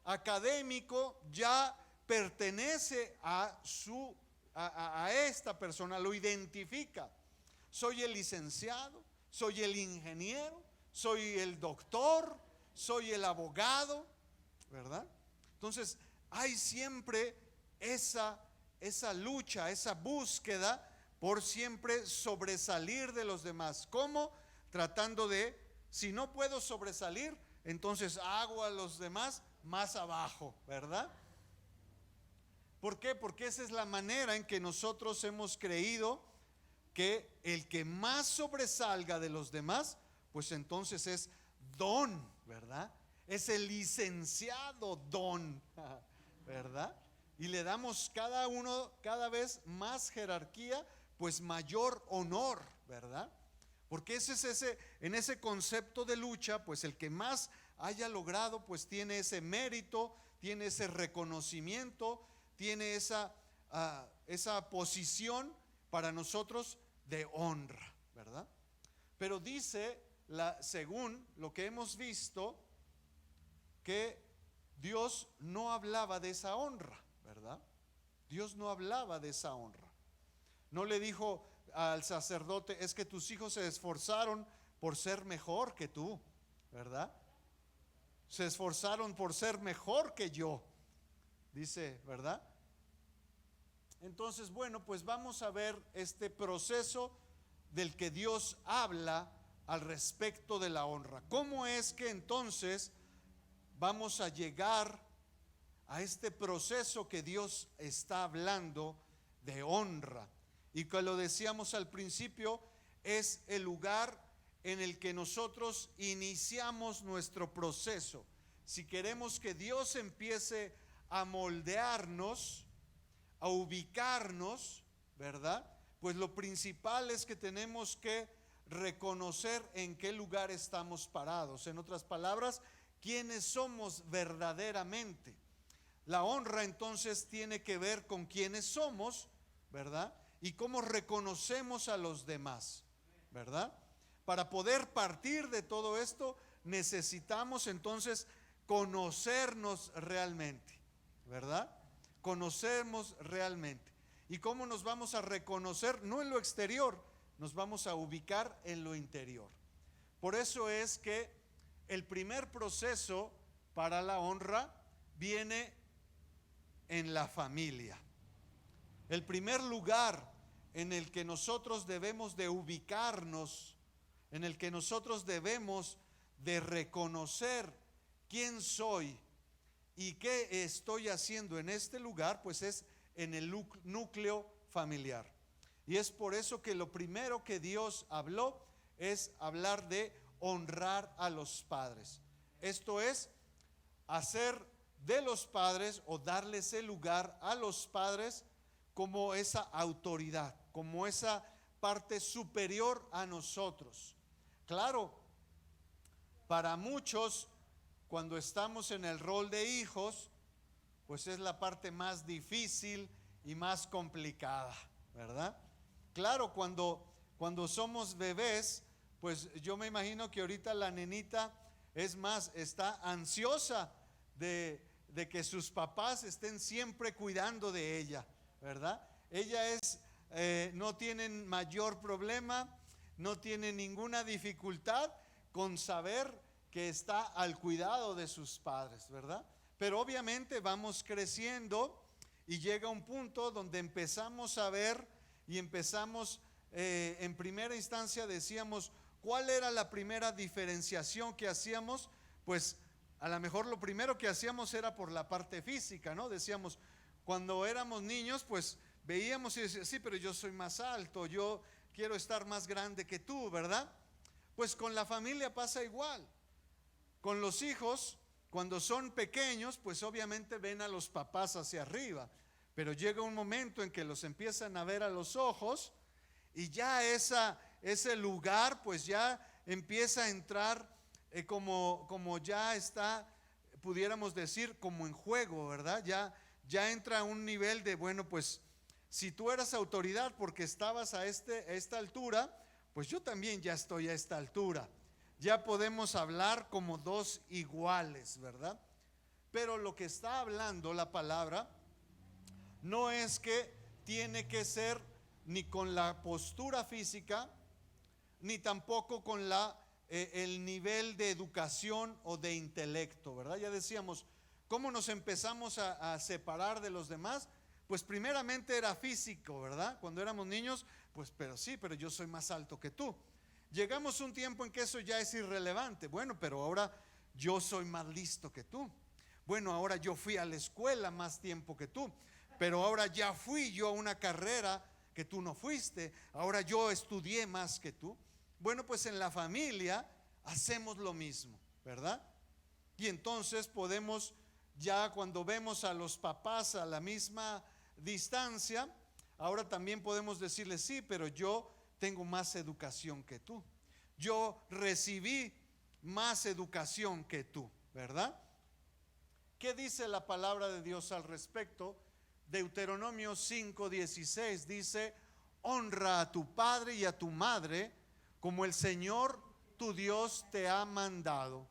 académico ya pertenece a esta persona, lo identifica. Soy el licenciado, soy el ingeniero, soy el doctor, soy el abogado, ¿verdad? Entonces hay siempre esa lucha, esa búsqueda por siempre sobresalir de los demás. ¿Cómo? Tratando de, si no puedo sobresalir, entonces hago a los demás más abajo, ¿verdad? ¿Por qué? Porque esa es la manera en que nosotros hemos creído que el que más sobresalga de los demás, pues entonces es don, ¿verdad? Es el licenciado don, ¿verdad? Y le damos cada uno cada vez más jerarquía, pues mayor honor, ¿verdad? Porque en ese concepto de lucha, pues el que más haya logrado, pues tiene ese mérito, tiene ese reconocimiento, tiene esa posición para nosotros de honra, ¿verdad? Pero dice, según lo que hemos visto, que Dios no hablaba de esa honra, ¿verdad? Dios no hablaba de esa honra. No le dijo al sacerdote, es que tus hijos se esforzaron por ser mejor que tú, ¿verdad? Se esforzaron por ser mejor que yo, dice, ¿verdad? Entonces, bueno, pues vamos a ver este proceso del que Dios habla al respecto de la honra. ¿Cómo es que entonces vamos a llegar a este proceso que Dios está hablando de honra? Y que lo decíamos al principio, es el lugar en el que nosotros iniciamos nuestro proceso. Si queremos que Dios empiece a moldearnos, a ubicarnos, ¿verdad? Pues lo principal es que tenemos que reconocer en qué lugar estamos parados. En otras palabras, quiénes somos verdaderamente. La honra entonces tiene que ver con quiénes somos, ¿verdad? Y cómo reconocemos a los demás, ¿verdad? Para poder partir de todo esto, necesitamos entonces conocernos realmente, ¿verdad? Conocernos realmente. ¿Y cómo nos vamos a reconocer? No en lo exterior, nos vamos a ubicar en lo interior. Por eso es que el primer proceso para la honra viene en la familia. El primer lugar en el que nosotros debemos de ubicarnos, en el que nosotros debemos de reconocer quién soy y qué estoy haciendo en este lugar, pues es en el núcleo familiar. Y es por eso que lo primero que Dios habló es hablar de honrar a los padres. Esto es hacer de los padres o darles el lugar a los padres como esa autoridad, como esa parte superior a nosotros. Claro, para muchos, cuando estamos en el rol de hijos, pues es la parte más difícil y más complicada, ¿verdad? Claro, cuando somos bebés, pues yo me imagino que ahorita la nenita, es más, está ansiosa de que sus papás estén siempre cuidando de ella, ¿verdad? Ella no tiene mayor problema, no tiene ninguna dificultad con saber que está al cuidado de sus padres, ¿verdad? Pero obviamente vamos creciendo y llega un punto donde empezamos a ver y empezamos, en primera instancia decíamos, ¿cuál era la primera diferenciación que hacíamos? Pues a lo mejor lo primero que hacíamos era por la parte física, ¿no? Decíamos, cuando éramos niños, pues veíamos y decíamos, sí, pero yo soy más alto, yo quiero estar más grande que tú, ¿verdad? Pues con la familia pasa igual. Con los hijos, cuando son pequeños, pues obviamente ven a los papás hacia arriba, pero llega un momento en que los empiezan a ver a los ojos y ya ese lugar pues ya empieza a entrar como ya está, pudiéramos decir, como en juego, ¿verdad? Ya entra a un nivel de, bueno, pues si tú eras autoridad porque estabas a esta altura, pues yo también ya estoy a esta altura. Ya podemos hablar como dos iguales, ¿verdad? Pero lo que está hablando la palabra no es que tiene que ser ni con la postura física, ni tampoco con la el nivel de educación o de intelecto, ¿verdad? Ya decíamos, ¿cómo nos empezamos a separar de los demás? Pues primeramente era físico, ¿verdad? Cuando éramos niños, pues pero yo soy más alto que tú. Llegamos a un tiempo en que eso ya es irrelevante. Bueno, pero ahora yo soy más listo que tú. Bueno, ahora yo fui a la escuela más tiempo que tú, pero ahora ya fui yo a una carrera que tú no fuiste. Ahora yo estudié más que tú. Bueno, pues en la familia hacemos lo mismo, ¿verdad? Y entonces podemos, ya cuando vemos a los papás a la misma distancia, ahora también podemos decirle, sí, pero yo tengo más educación que tú. Yo recibí más educación que tú, ¿verdad? ¿Qué dice la palabra de Dios al respecto? Deuteronomio 5:16 dice: honra a tu padre y a tu madre como el Señor tu Dios te ha mandado.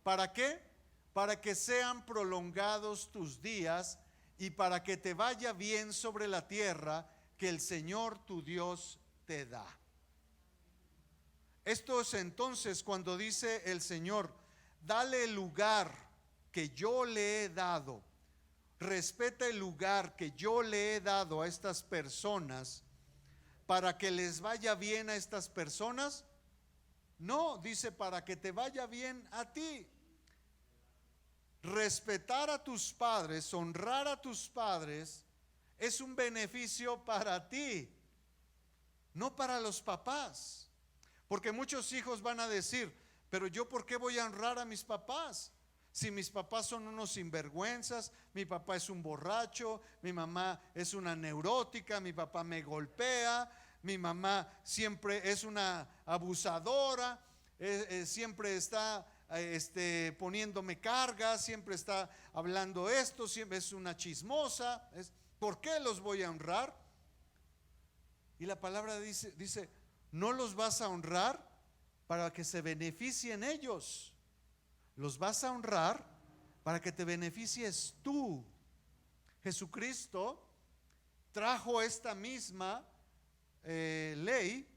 ¿Para qué? Para que sean prolongados tus días y para que te vaya bien sobre la tierra que el Señor tu Dios te da. Esto es entonces cuando dice el Señor: dale el lugar que yo le he dado, respeta el lugar que yo le he dado a estas personas para que les vaya bien a estas personas. No, dice para que te vaya bien a ti. Respetar a tus padres, honrar a tus padres es un beneficio para ti, no para los papás. Porque muchos hijos van a decir: pero yo ¿por qué voy a honrar a mis papás? Si mis papás son unos sinvergüenzas, mi papá es un borracho, mi mamá es una neurótica, mi papá me golpea, mi mamá siempre es una abusadora, siempre está poniéndome cargas, siempre está hablando esto, siempre es una chismosa. ¿Por qué los voy a honrar? Y la palabra dice, no los vas a honrar para que se beneficien ellos. Los vas a honrar para que te beneficies tú. Jesucristo trajo esta misma ley,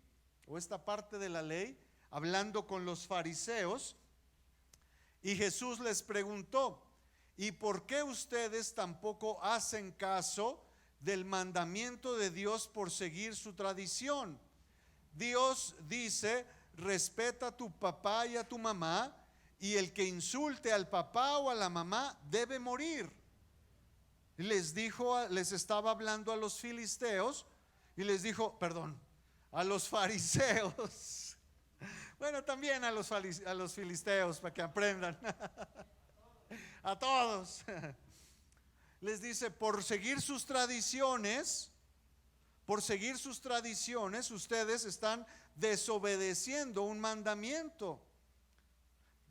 o esta parte de la ley, hablando con los fariseos, y Jesús les preguntó: ¿y por qué ustedes tampoco hacen caso del mandamiento de Dios por seguir su tradición? Dios dice: respeta a tu papá y a tu mamá, y el que insulte al papá o a la mamá debe morir. Les estaba hablando a los filisteos y les dijo, perdón, a los fariseos. Bueno, también a los filisteos, para que aprendan. A todos. Les dice: por seguir sus tradiciones, ustedes están desobedeciendo un mandamiento.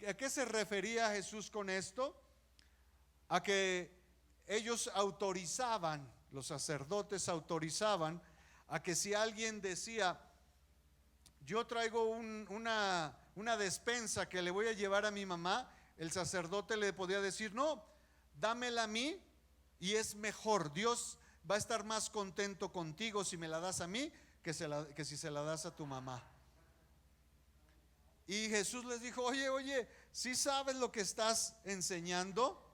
¿A qué se refería Jesús con esto? A que ellos autorizaban, los sacerdotes autorizaban a que si alguien decía: yo traigo una despensa que le voy a llevar a mi mamá, el sacerdote le podía decir: no, dámela a mí y es mejor. Dios va a estar más contento contigo si me la das a mí que si se la das a tu mamá. Y Jesús les dijo: oye, ¿sí sabes lo que estás enseñando?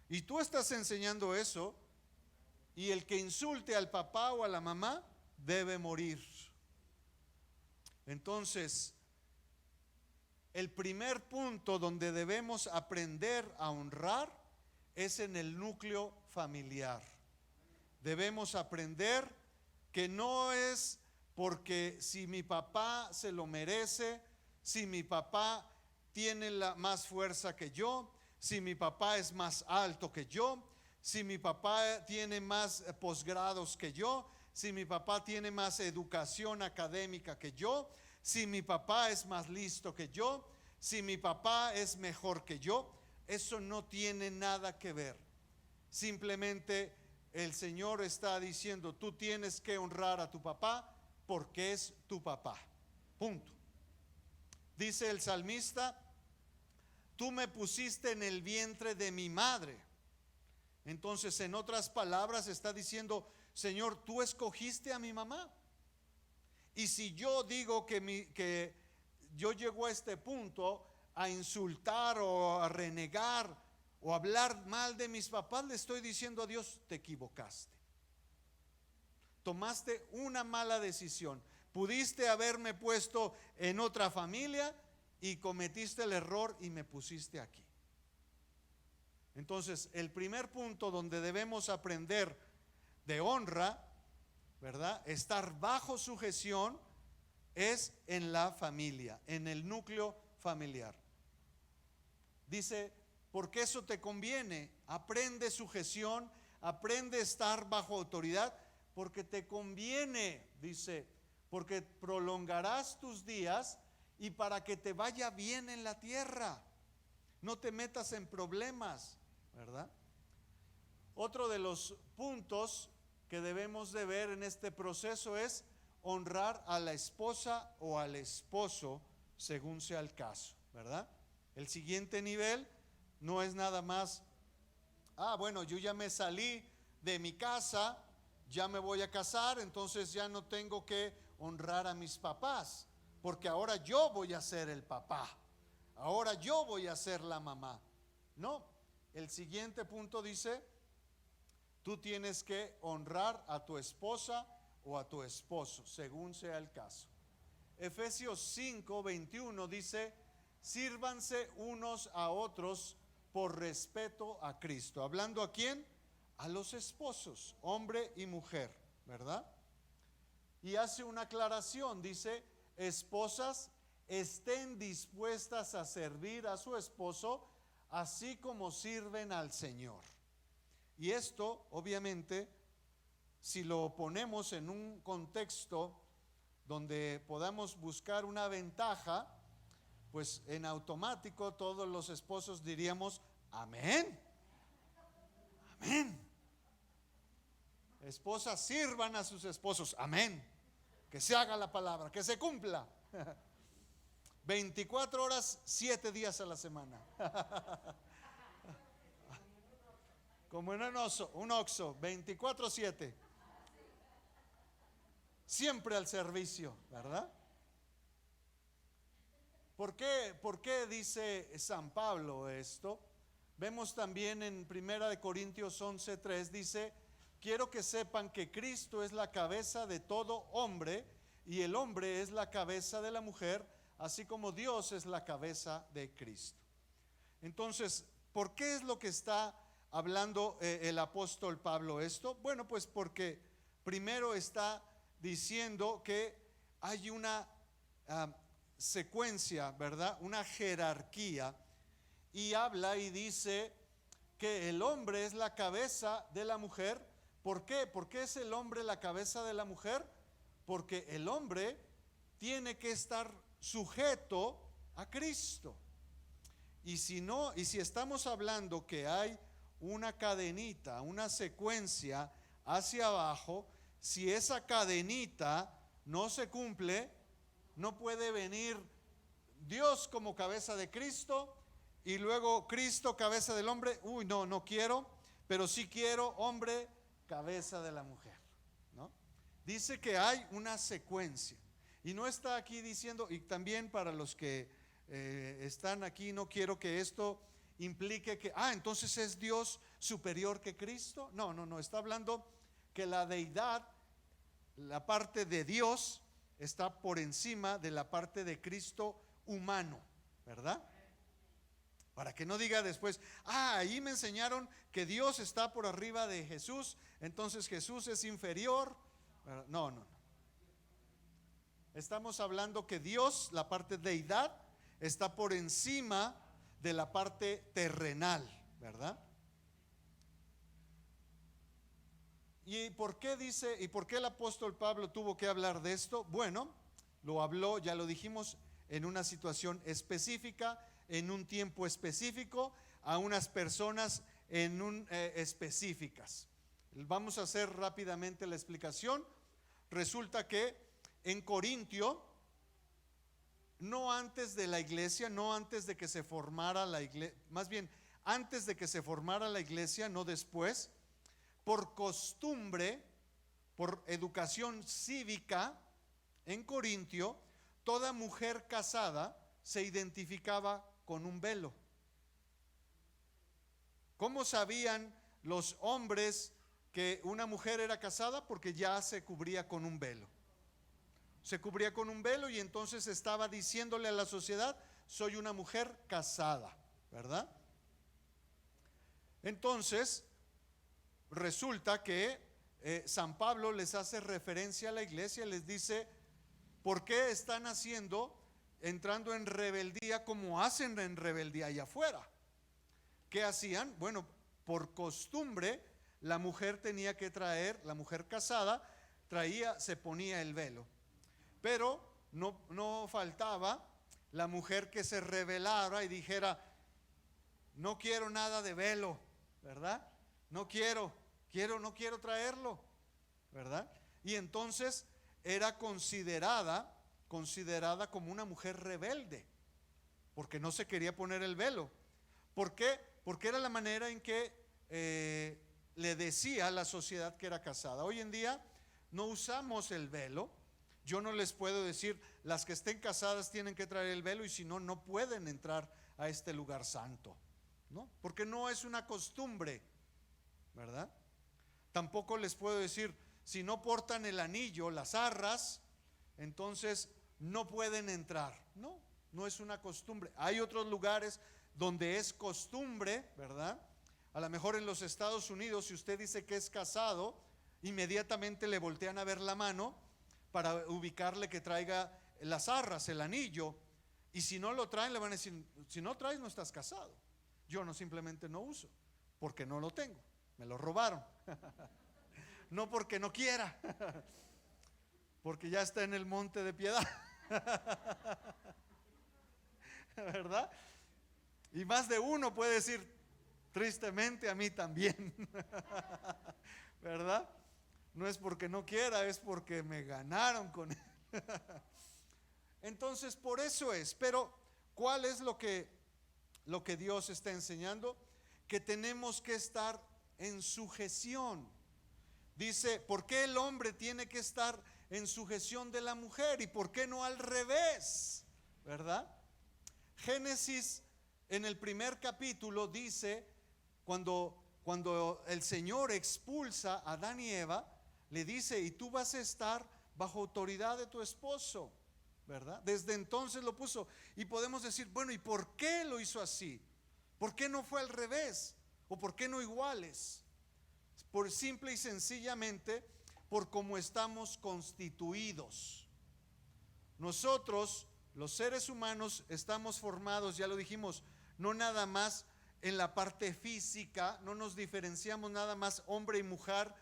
Y tú estás enseñando eso, y el que insulte al papá o a la mamá debe morir. Entonces, el primer punto donde debemos aprender a honrar es en el núcleo familiar. Debemos aprender que no es porque si mi papá se lo merece, si mi papá tiene más fuerza que yo, si mi papá es más alto que yo, si mi papá tiene más posgrados que yo, si mi papá tiene más educación académica que yo, si mi papá es más listo que yo, si mi papá es mejor que yo. Eso no tiene nada que ver. Simplemente el Señor está diciendo: tú tienes que honrar a tu papá porque es tu papá. Punto. Dice el salmista: tú me pusiste en el vientre de mi madre. Entonces, en otras palabras, está diciendo: Señor, tú escogiste a mi mamá. Y si yo digo que yo llego a este punto a insultar o a renegar o hablar mal de mis papás, le estoy diciendo a Dios: te equivocaste, tomaste una mala decisión, pudiste haberme puesto en otra familia y cometiste el error y me pusiste aquí. Entonces, el primer punto donde debemos aprender de honra, ¿verdad?, estar bajo sujeción, es en la familia, en el núcleo familiar. Dice: porque eso te conviene, aprende sujeción, aprende estar bajo autoridad, porque te conviene, dice, porque prolongarás tus días y para que te vaya bien en la tierra, no te metas en problemas, ¿verdad? Otro de los puntos que debemos de ver en este proceso es honrar a la esposa o al esposo según sea el caso, ¿verdad? El siguiente nivel no es nada más: bueno, yo ya me salí de mi casa, ya me voy a casar, entonces ya no tengo que honrar a mis papás, porque ahora yo voy a ser el papá, ahora yo voy a ser la mamá. No, el siguiente punto dice: tú tienes que honrar a tu esposa o a tu esposo, según sea el caso. Efesios 5:21 dice: sírvanse unos a otros por respeto a Cristo. ¿Hablando a quién? A los esposos, hombre y mujer, ¿verdad? Y hace una aclaración, dice: esposas, estén dispuestas a servir a su esposo, así como sirven al Señor. Y esto, obviamente, si lo ponemos en un contexto donde podamos buscar una ventaja, pues en automático todos los esposos diríamos: amén, amén. Esposas, sirvan a sus esposos, amén. Que se haga la palabra, que se cumpla. 24 horas, 7 días a la semana. Como en un Oxxo, 24/7. Siempre al servicio, ¿verdad? ¿Por qué dice San Pablo esto? Vemos también en 1 Corintios 11:3, dice: quiero que sepan que Cristo es la cabeza de todo hombre y el hombre es la cabeza de la mujer, así como Dios es la cabeza de Cristo. Entonces, ¿por qué es lo que está hablando el apóstol Pablo esto? Bueno, pues porque primero está diciendo que hay una secuencia, ¿verdad?, una jerarquía, y habla y dice que el hombre es la cabeza de la mujer. ¿Por qué? ¿Por qué es el hombre la cabeza de la mujer? Porque el hombre tiene que estar sujeto a Cristo. Y si no, y si estamos hablando que hay una cadenita, una secuencia hacia abajo, si esa cadenita no se cumple, no puede venir Dios como cabeza de Cristo y luego Cristo cabeza del hombre. No quiero, pero sí quiero hombre cabeza de la mujer, ¿no? Dice que hay una secuencia y no está aquí diciendo, y también para los que están aquí, no quiero que esto implique que entonces es Dios superior que Cristo. No, está hablando que la deidad, la parte de Dios, está por encima de la parte de Cristo humano, ¿verdad? Para que no diga después: ahí me enseñaron que Dios está por arriba de Jesús, entonces Jesús es inferior. No. Estamos hablando que Dios, la parte deidad, está por encima de la parte terrenal, ¿verdad? ¿Y por qué dice, y por qué el apóstol Pablo tuvo que hablar de esto? Bueno, lo habló, ya lo dijimos, en una situación específica, en un tiempo específico, a unas personas específicas. Vamos a hacer rápidamente la explicación. Resulta que en Corintio, no antes de la iglesia, no antes de que se formara la iglesia, más bien antes de que se formara la iglesia, no después, por costumbre, por educación cívica, en Corintio, toda mujer casada se identificaba con un velo. ¿Cómo sabían los hombres que una mujer era casada? Porque ya se cubría con un velo. Se cubría con un velo y entonces estaba diciéndole a la sociedad: soy una mujer casada, ¿verdad? Entonces resulta que San Pablo les hace referencia a la iglesia, les dice: ¿por qué están entrando en rebeldía como hacen en rebeldía allá afuera? ¿Qué hacían? Bueno, por costumbre la mujer tenía que traer, la mujer casada se ponía el velo, pero no faltaba la mujer que se rebelara y dijera: no quiero nada de velo, ¿verdad? No quiero traerlo, ¿verdad? Y entonces era considerada como una mujer rebelde, porque no se quería poner el velo. ¿Por qué? Porque era la manera en que le decía a la sociedad que era casada. Hoy en día no usamos el velo. Yo no les puedo decir: las que estén casadas tienen que traer el velo, y si no, no pueden entrar a este lugar santo, ¿no? Porque no es una costumbre, ¿verdad? Tampoco les puedo decir: si no portan el anillo, las arras, entonces no pueden entrar. No es una costumbre. Hay otros lugares donde es costumbre, ¿verdad? A lo mejor en los Estados Unidos, si usted dice que es casado, inmediatamente le voltean a ver la mano para ubicarle que traiga las arras, el anillo. Y si no lo traen, le van a decir: si no traes, no estás casado. Yo simplemente no uso, porque no lo tengo, me lo robaron. No porque no quiera, porque ya está en el monte de piedad. ¿Verdad? Y más de uno puede decir: tristemente a mí también. ¿Verdad? No es porque no quiera, es porque me ganaron con él. Entonces, por eso es. Pero ¿cuál es lo que Dios está enseñando? Que tenemos que estar en sujeción. Dice: ¿por qué el hombre tiene que estar en sujeción de la mujer? ¿Y por qué no al revés? ¿Verdad? Génesis, en el primer capítulo, dice, cuando el Señor expulsa a Adán y Eva, le dice: y tú vas a estar bajo autoridad de tu esposo, ¿verdad? Desde entonces lo puso. Y podemos decir: bueno, ¿y por qué lo hizo así? ¿Por qué no fue al revés? ¿O por qué no iguales? Por simple y sencillamente por cómo estamos constituidos. Nosotros, los seres humanos, estamos formados, ya lo dijimos, no nada más en la parte física, no nos diferenciamos nada más hombre y mujer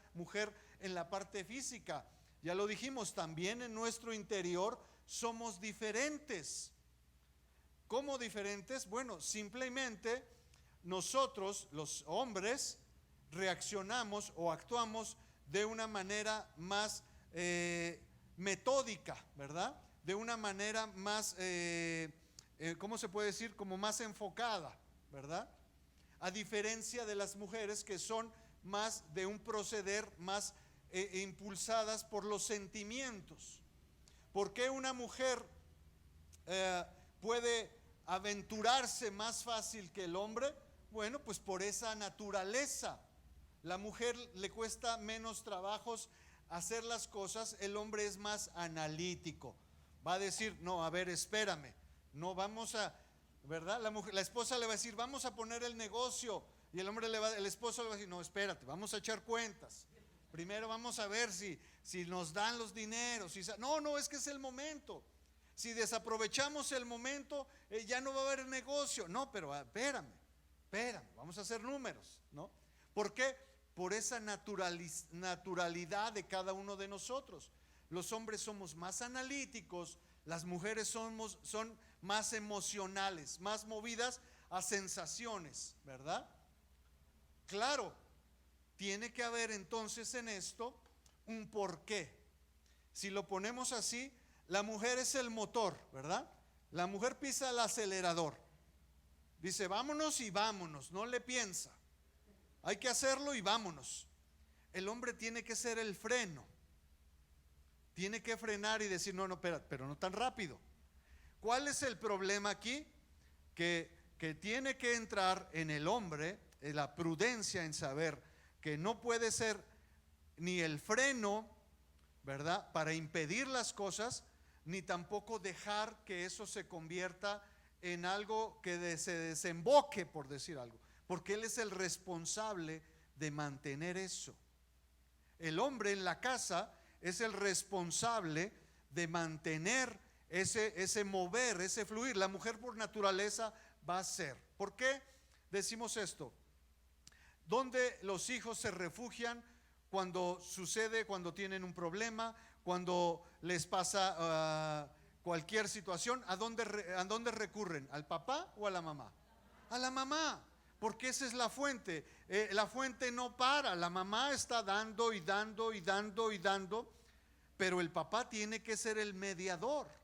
en la parte física. Ya lo dijimos, también en nuestro interior somos diferentes. ¿Cómo diferentes? Bueno, simplemente nosotros, los hombres, reaccionamos o actuamos de una manera más metódica, ¿verdad? De una manera más, ¿cómo se puede decir? Como más enfocada, ¿verdad? A diferencia de las mujeres, que son más de un proceder más impulsadas por los sentimientos. ¿Por qué una mujer puede aventurarse más fácil que el hombre? Bueno, pues por esa naturaleza. La mujer le cuesta menos trabajos hacer las cosas, el hombre es más analítico. Va a decir: no, a ver, espérame, no vamos a, ¿verdad? La esposa le va a decir: vamos a poner el negocio, y el esposo le va a decir: no, espérate, vamos a echar cuentas. Primero vamos a ver si nos dan los dineros. No, es que es el momento. Si desaprovechamos el momento, ya no va a haber negocio. No, pero espérame, vamos a hacer números, ¿no? ¿Por qué? Por esa naturalidad de cada uno de nosotros. Los hombres somos más analíticos, las mujeres son más emocionales, más movidas a sensaciones, ¿verdad? Claro, tiene que haber entonces en esto un porqué. Si lo ponemos así, la mujer es el motor, ¿verdad? La mujer pisa el acelerador, dice: vámonos y vámonos, no le piensa. Hay que hacerlo y vámonos. El hombre tiene que ser el freno. Tiene que frenar y decir: no, espera, pero no tan rápido. ¿Cuál es el problema aquí? Que tiene que entrar en el hombre la prudencia en saber que no puede ser ni el freno, ¿verdad?, para impedir las cosas, ni tampoco dejar que eso se convierta en algo que se desemboque, por decir algo, porque él es el responsable de mantener eso. El hombre en la casa es el responsable de mantener ese mover, ese fluir. La mujer por naturaleza va a ser. ¿Por qué decimos esto? ¿Dónde los hijos se refugian cuando sucede, cuando tienen un problema, cuando les pasa cualquier situación? ¿A dónde recurren? ¿Al papá o a la mamá? A la mamá, porque esa es la fuente. La fuente no para, la mamá está dando y dando y dando y dando, pero el papá tiene que ser el mediador.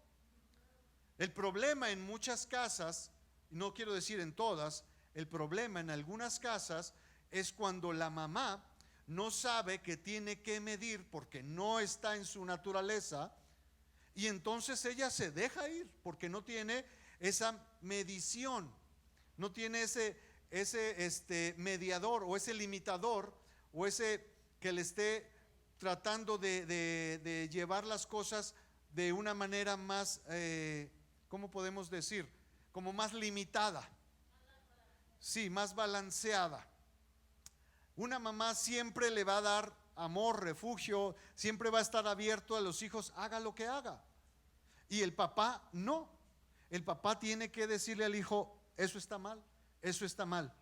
El problema en muchas casas, no quiero decir en todas, el problema en algunas casas es cuando la mamá no sabe que tiene que medir porque no está en su naturaleza, y entonces ella se deja ir porque no tiene esa medición, no tiene ese mediador o ese limitador o ese que le esté tratando de llevar las cosas de una manera más, ¿cómo podemos decir? Como más limitada. Sí, más balanceada. Una mamá siempre le va a dar amor, refugio, siempre va a estar abierto a los hijos, haga lo que haga. Y el papá no. El papá tiene que decirle al hijo, eso está mal, eso está mal.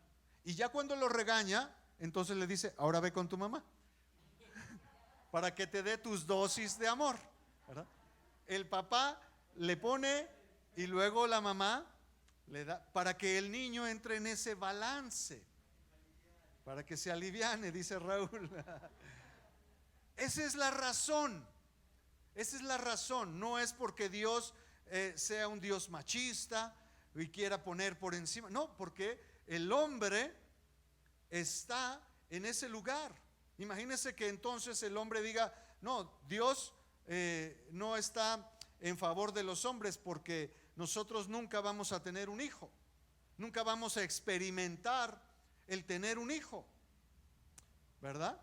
Y ya cuando lo regaña, entonces le dice, ahora ve con tu mamá, para que te dé tus dosis de amor, ¿verdad? El papá le pone y luego la mamá le da, para que el niño entre en ese balance, para que se aliviane, dice Raúl. Esa es la razón. Esa es la razón. No es porque Dios sea un Dios machista y quiera poner por encima. No, porque el hombre está en ese lugar. Imagínese que entonces el hombre diga, no, Dios no está en favor de los hombres porque nosotros nunca vamos a tener un hijo. Nunca vamos a experimentar el tener un hijo, ¿verdad?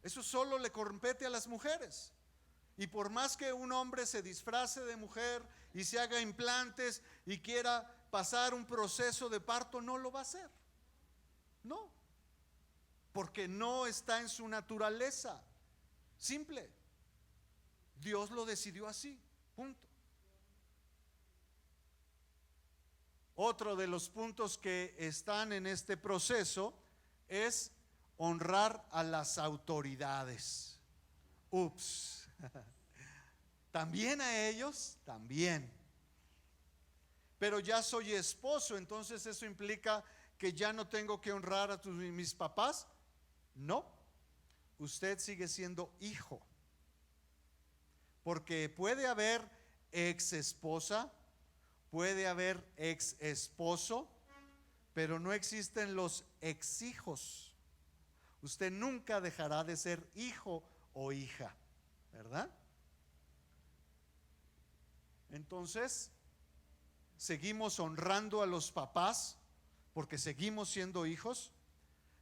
Eso solo le compete a las mujeres. Y por más que un hombre se disfrace de mujer y se haga implantes y quiera pasar un proceso de parto, no lo va a hacer. No, porque no está en su naturaleza. Simple. Dios lo decidió así, punto. Otro de los puntos que están en este proceso es honrar a las autoridades. Ups. También a ellos, también. Pero ya soy esposo, entonces eso implica que ya no tengo que honrar a mis papás. No, usted sigue siendo hijo. Porque puede haber ex esposa, puede haber ex esposo, pero no existen los ex hijos. Usted nunca dejará de ser hijo o hija, ¿verdad? Entonces, seguimos honrando a los papás porque seguimos siendo hijos.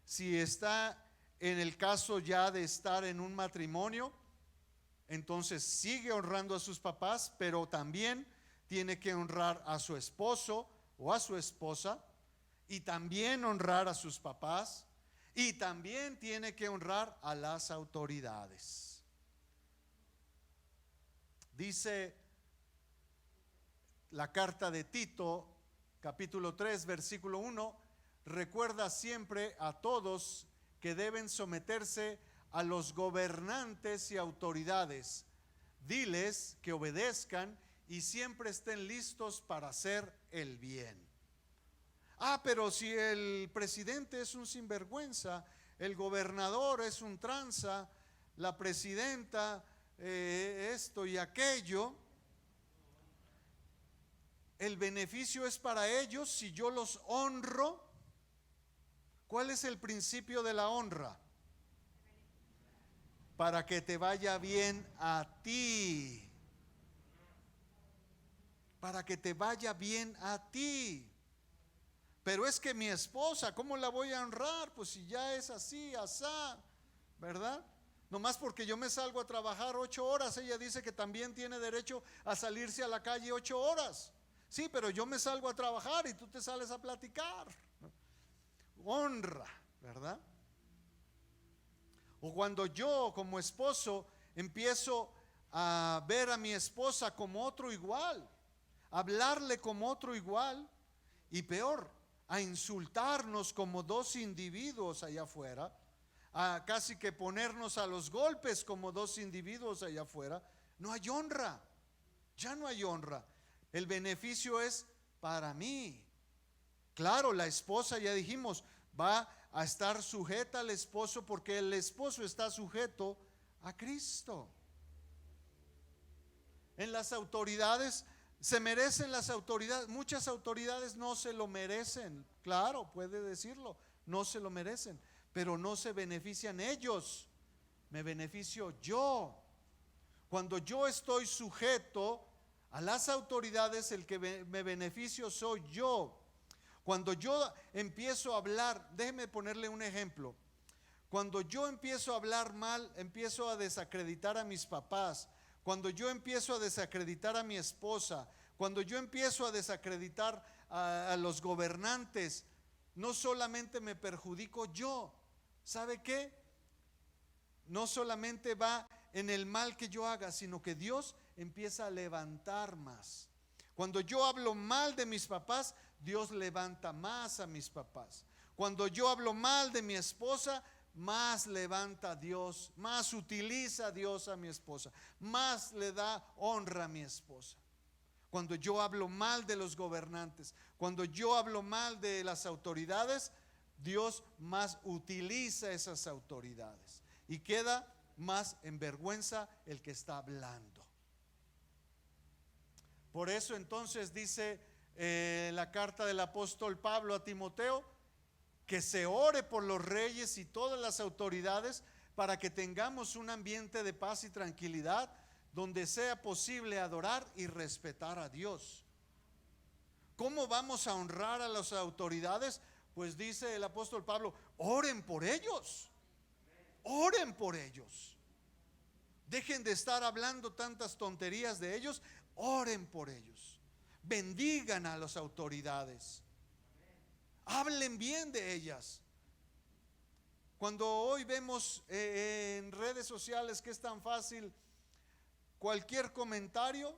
Si está en el caso ya de estar en un matrimonio, entonces sigue honrando a sus papás, pero también tiene que honrar a su esposo o a su esposa, y también honrar a sus papás, y también tiene que honrar a las autoridades. Dice la carta de Tito, capítulo 3, versículo 1, recuerda siempre a todos que deben someterse a los gobernantes y autoridades. Diles que obedezcan y siempre estén listos para hacer el bien. Pero si el presidente es un sinvergüenza, el gobernador es un tranza, la presidenta esto y aquello, el beneficio es para ellos si yo los honro. ¿Cuál es el principio de la honra? Para que te vaya bien a ti. para que te vaya bien a ti. Pero es que mi esposa, ¿cómo la voy a honrar? Pues si ya es así, asá, ¿verdad? Nomás porque yo me salgo a trabajar 8 horas, ella dice que también tiene derecho a salirse a la calle 8 horas. Sí, pero yo me salgo a trabajar y tú te sales a platicar. Honra, ¿verdad? O cuando yo como esposo empiezo a ver a mi esposa como otro igual, hablarle como otro igual, y peor, a insultarnos como dos individuos allá afuera, a casi que ponernos a los golpes como dos individuos allá afuera, no hay honra, ya no hay honra. El beneficio es para mí. Claro, la esposa, ya dijimos, va a estar sujeta al esposo porque el esposo está sujeto a Cristo. En las autoridades, se merecen las autoridades. Muchas autoridades no se lo merecen. Claro, puede decirlo, no se lo merecen, pero no se benefician ellos. Me beneficio yo. Cuando yo estoy sujeto a las autoridades, el que me beneficio soy yo. Cuando yo empiezo a hablar, déjeme ponerle un ejemplo. Cuando yo empiezo a hablar mal, empiezo a desacreditar a mis papás. Cuando yo empiezo a desacreditar a mi esposa, cuando yo empiezo a desacreditar a los gobernantes, no solamente me perjudico yo. ¿Sabe qué? No solamente va en el mal que yo haga, sino que Dios empieza a levantar más. Cuando yo hablo mal de mis papás, Dios levanta más a mis papás. Cuando yo hablo mal de mi esposa, más levanta a Dios, más utiliza a Dios a mi esposa, más le da honra a mi esposa. Cuando yo hablo mal de los gobernantes, cuando yo hablo mal de las autoridades, Dios más utiliza esas autoridades y queda más en vergüenza el que está hablando. Por eso entonces dice la carta del apóstol Pablo a Timoteo, que se ore por los reyes y todas las autoridades para que tengamos un ambiente de paz y tranquilidad donde sea posible adorar y respetar a Dios. ¿Cómo vamos a honrar a las autoridades? Pues dice el apóstol Pablo, oren por ellos. Oren por ellos. Dejen de estar hablando tantas tonterías de ellos. Oren por ellos. Bendigan a las autoridades. Hablen bien de ellas. Cuando hoy vemos en redes sociales que es tan fácil cualquier comentario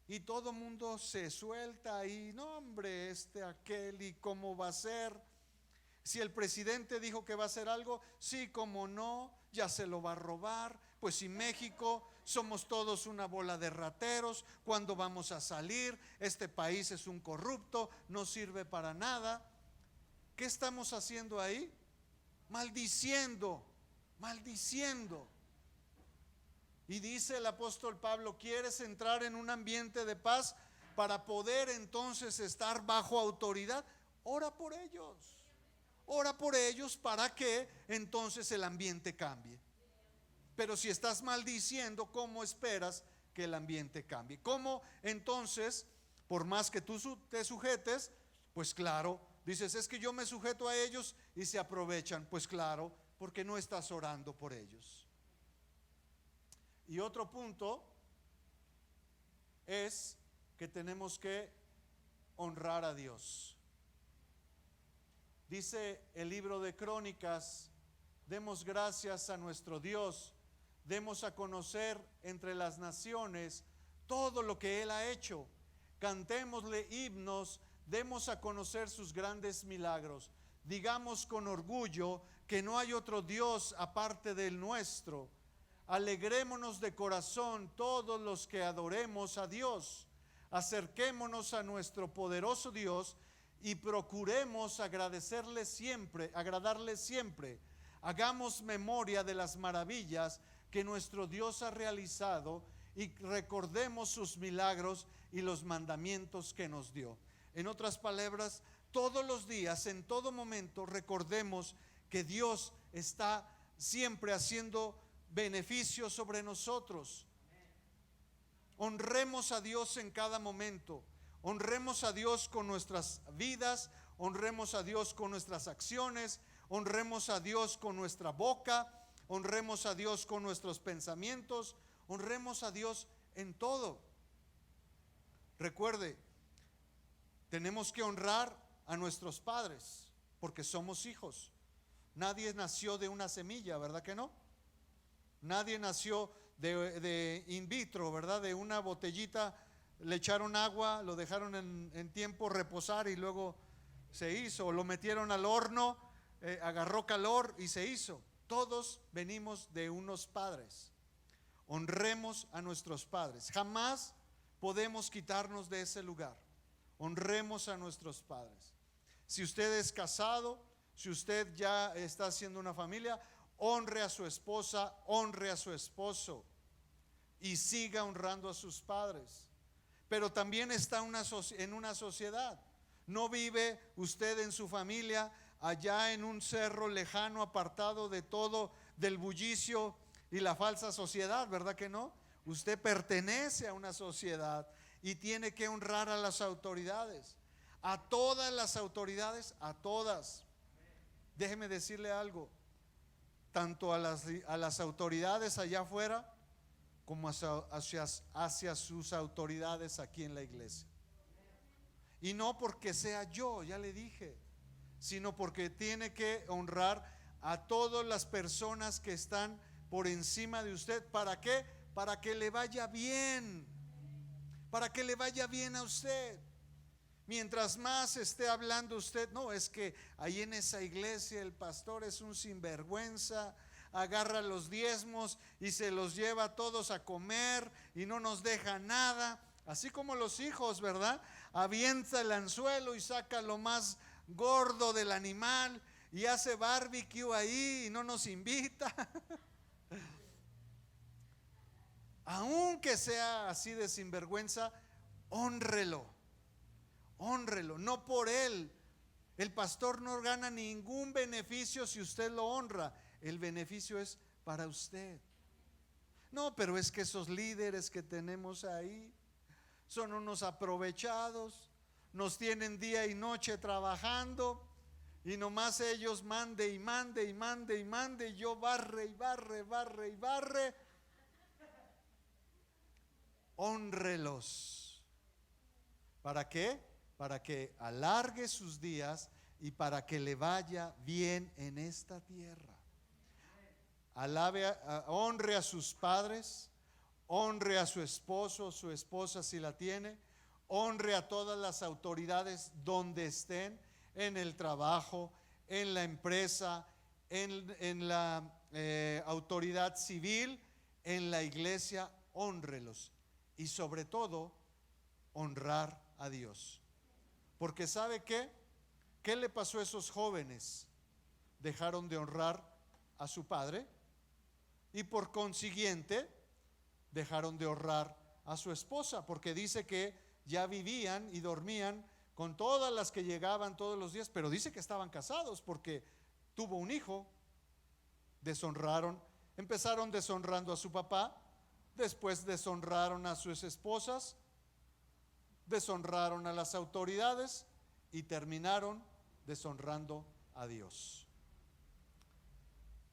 y todo mundo se suelta y no hombre, aquel y cómo va a ser. Si el presidente dijo que va a hacer algo, sí, cómo no, ya se lo va a robar. Pues si México somos todos una bola de rateros, ¿cuándo vamos a salir? Este país es un corrupto, no sirve para nada. ¿Qué estamos haciendo ahí? Maldiciendo, maldiciendo. Y dice el apóstol Pablo, ¿quieres entrar en un ambiente de paz para poder entonces estar bajo autoridad? Ora por ellos. Ora por ellos para que entonces el ambiente cambie. Pero si estás maldiciendo, ¿cómo esperas que el ambiente cambie? ¿Cómo entonces, por más que tú te sujetes, pues claro, dices, es que yo me sujeto a ellos y se aprovechan? Pues claro, porque no estás orando por ellos. Y otro punto es que tenemos que honrar a Dios. Dice el libro de Crónicas, demos gracias a nuestro Dios, demos a conocer entre las naciones todo lo que Él ha hecho, cantémosle himnos, demos a conocer sus grandes milagros, digamos con orgullo que no hay otro Dios aparte del nuestro. Alegrémonos de corazón todos los que adoremos a Dios. Acerquémonos a nuestro poderoso Dios y procuremos agradarle siempre. Hagamos memoria de las maravillas que nuestro Dios ha realizado y recordemos sus milagros y los mandamientos que nos dio. En otras palabras, todos los días, en todo momento, recordemos que Dios está siempre haciendo beneficios sobre nosotros. Honremos a Dios en cada momento. Honremos a Dios con nuestras vidas, honremos a Dios con nuestras acciones, honremos a Dios con nuestra boca, honremos a Dios con nuestros pensamientos, honremos a Dios en todo. Recuerde, tenemos que honrar a nuestros padres porque somos hijos. Nadie nació de una semilla, ¿verdad que no? Nadie nació de in vitro, ¿verdad? De una botellita, le echaron agua, lo dejaron en tiempo reposar y luego se hizo. O lo metieron al horno, agarró calor y se hizo. Todos venimos de unos padres. Honremos a nuestros padres. Jamás podemos quitarnos de ese lugar. Honremos a nuestros padres. Si usted es casado, si usted ya está haciendo una familia, honre a su esposa, honre a su esposo y siga honrando a sus padres. Pero también está en una sociedad. No vive usted en su familia allá en un cerro lejano, apartado de todo, del bullicio y la falsa sociedad, ¿verdad que no? Usted pertenece a una sociedad y tiene que honrar a las autoridades, a todas las autoridades, a todas. Déjeme decirle algo, tanto a las autoridades allá afuera como hacia sus autoridades aquí en la iglesia. Y no porque sea yo, ya le dije, sino porque tiene que honrar a todas las personas que están por encima de usted. ¿Para qué? Para que le vaya bien, para que le vaya bien a usted. Mientras más esté hablando usted, no, es que ahí en esa iglesia el pastor es un sinvergüenza, agarra los diezmos y se los lleva a todos a comer y no nos deja nada. Así como los hijos, ¿verdad? Avienta el anzuelo y saca lo más gordo del animal y hace barbecue ahí y no nos invita. Aunque sea así de sinvergüenza, honrelo, honrelo, no por él. El pastor no gana ningún beneficio si usted lo honra. El beneficio es para usted. No, pero es que esos líderes que tenemos ahí son unos aprovechados, nos tienen día y noche trabajando y nomás ellos mande y mande y mande y mande, y yo barre y barre, barre y barre. Hónrelos. ¿Para qué? Para que alargue sus días y para que le vaya bien en esta tierra. Honre a sus padres, honre a su esposo, su esposa si la tiene, honre a todas las autoridades donde estén, en el trabajo, en la empresa, en la autoridad civil, en la iglesia, honrelos. Y sobre todo, honrar a Dios. Porque ¿sabe qué? ¿Qué le pasó a esos jóvenes? Dejaron de honrar a su padre y por consiguiente dejaron de honrar a su esposa, porque dice que ya vivían y dormían con todas las que llegaban todos los días, pero dice que estaban casados porque tuvo un hijo. Deshonraron, empezaron deshonrando a su papá, después deshonraron a sus esposas, deshonraron a las autoridades y terminaron deshonrando a Dios.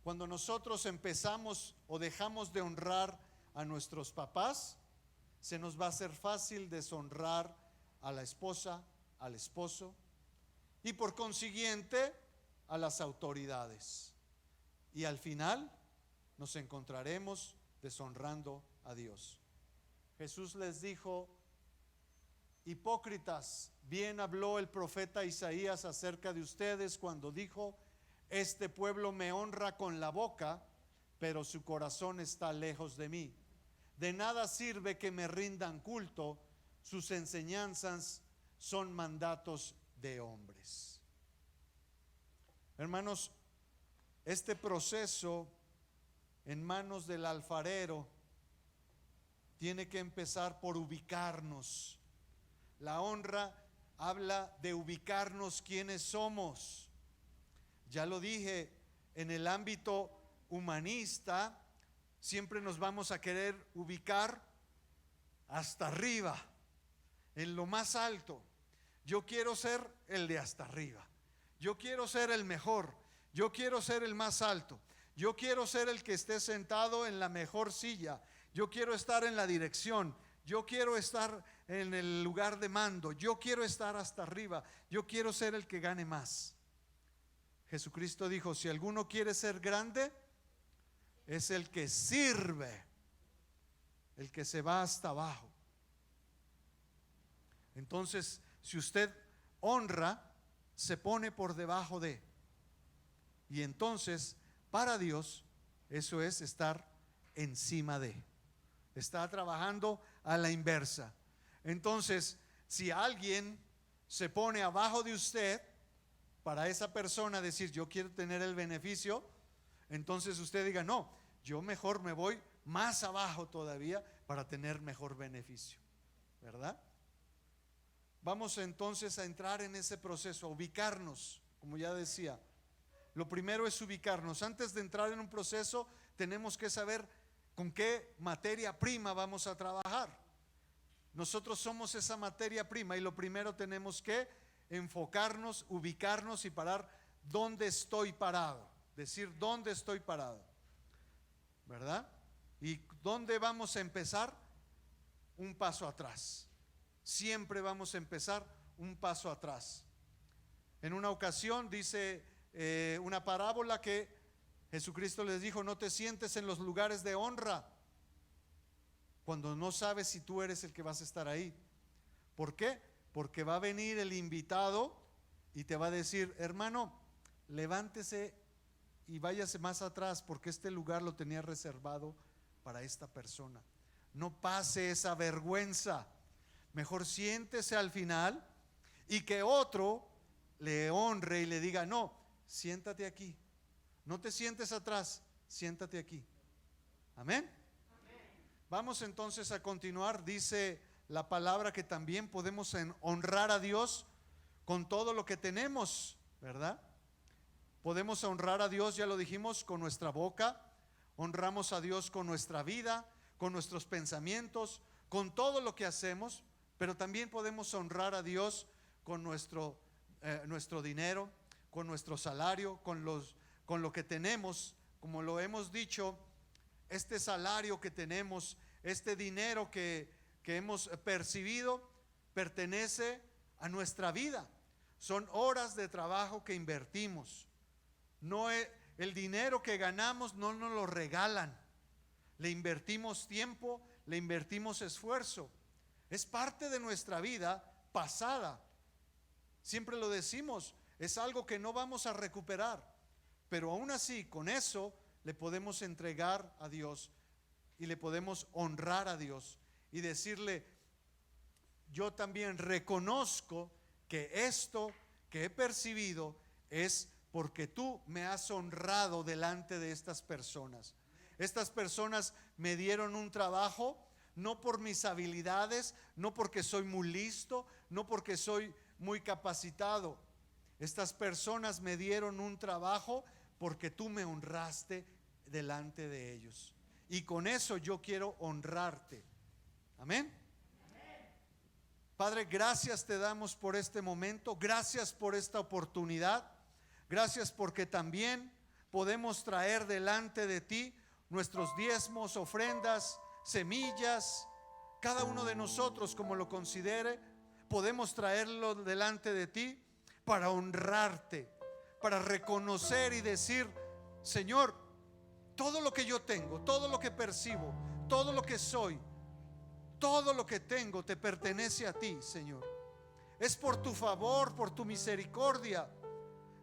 Cuando nosotros empezamos o dejamos de honrar a nuestros papás, se nos va a hacer fácil deshonrar a la esposa, al esposo y por consiguiente a las autoridades. Y al final nos encontraremos deshonrando a Dios. Jesús les dijo: hipócritas, bien habló el profeta Isaías acerca de ustedes cuando dijo: este pueblo me honra con la boca, pero su corazón está lejos de mí. De nada sirve que me rindan culto, sus enseñanzas son mandatos de hombres. Hermanos, este proceso en manos del alfarero tiene que empezar por ubicarnos. La honra habla de ubicarnos quiénes somos. Ya lo dije, en el ámbito humanista siempre nos vamos a querer ubicar hasta arriba, en lo más alto. Yo quiero ser el de hasta arriba. Yo quiero ser el mejor. Yo quiero ser el más alto. Yo quiero ser el que esté sentado en la mejor silla. Yo quiero estar en la dirección. Yo quiero estar en el lugar de mando. Yo quiero estar hasta arriba. Yo quiero ser el que gane más. Jesucristo dijo: si alguno quiere ser grande, es el que sirve, el que se va hasta abajo. Entonces, si usted honra, se pone por debajo de. Y entonces, para Dios, eso es estar encima de. Está trabajando a la inversa. Entonces, si alguien se pone abajo de usted, para esa persona decir: yo quiero tener el beneficio, entonces usted diga: no, yo mejor me voy más abajo todavía para tener mejor beneficio, ¿verdad? Vamos entonces a entrar en ese proceso, a ubicarnos, como ya decía. Lo primero es ubicarnos. Antes de entrar en un proceso, tenemos que saber con qué materia prima vamos a trabajar. Nosotros somos esa materia prima, y lo primero tenemos que enfocarnos, ubicarnos y parar dónde estoy parado. Decir: dónde estoy parado, ¿verdad? ¿Y dónde vamos a empezar? Un paso atrás. Siempre vamos a empezar un paso atrás. En una ocasión dice una parábola que Jesucristo les dijo: no te sientes en los lugares de honra cuando no sabes si tú eres el que vas a estar ahí. ¿Por qué? Porque va a venir el invitado y te va a decir: hermano, levántese y váyase más atrás, porque este lugar lo tenía reservado para esta persona. No pase esa vergüenza. Mejor siéntese al final y que otro le honre y le diga: no, siéntate aquí. No te sientes atrás, siéntate aquí. Amén. Vamos entonces a continuar. Dice la palabra que también podemos honrar a Dios con todo lo que tenemos, ¿verdad? Podemos honrar a Dios, ya lo dijimos, con nuestra boca. Honramos a Dios con nuestra vida, con nuestros pensamientos, con todo lo que hacemos. Pero también podemos honrar a Dios con nuestro dinero, con nuestro salario, con lo que tenemos. Como lo hemos dicho, este salario que tenemos, este dinero que hemos percibido, pertenece a nuestra vida. Son horas de trabajo que invertimos. No es, el dinero que ganamos no nos lo regalan. Le invertimos tiempo, le invertimos esfuerzo. Es parte de nuestra vida pasada. Siempre lo decimos, es algo que no vamos a recuperar. Pero aún así, con eso le podemos entregar a Dios y le podemos honrar a Dios y decirle: yo también reconozco que esto que he percibido es porque tú me has honrado delante de estas personas. Estas personas me dieron un trabajo, no por mis habilidades, no porque soy muy listo, no porque soy muy capacitado. Estas personas me dieron un trabajo porque tú me honraste delante de ellos. Y con eso yo quiero honrarte. Amén. Padre, gracias te damos por este momento. Gracias por esta oportunidad. Gracias porque también podemos traer delante de ti nuestros diezmos, ofrendas, semillas. Cada uno de nosotros, como lo considere, podemos traerlo delante de ti para honrarte, para reconocer y decir: Señor, todo lo que yo tengo, todo lo que percibo, todo lo que soy, todo lo que tengo te pertenece a ti, Señor. Es por tu favor, por tu misericordia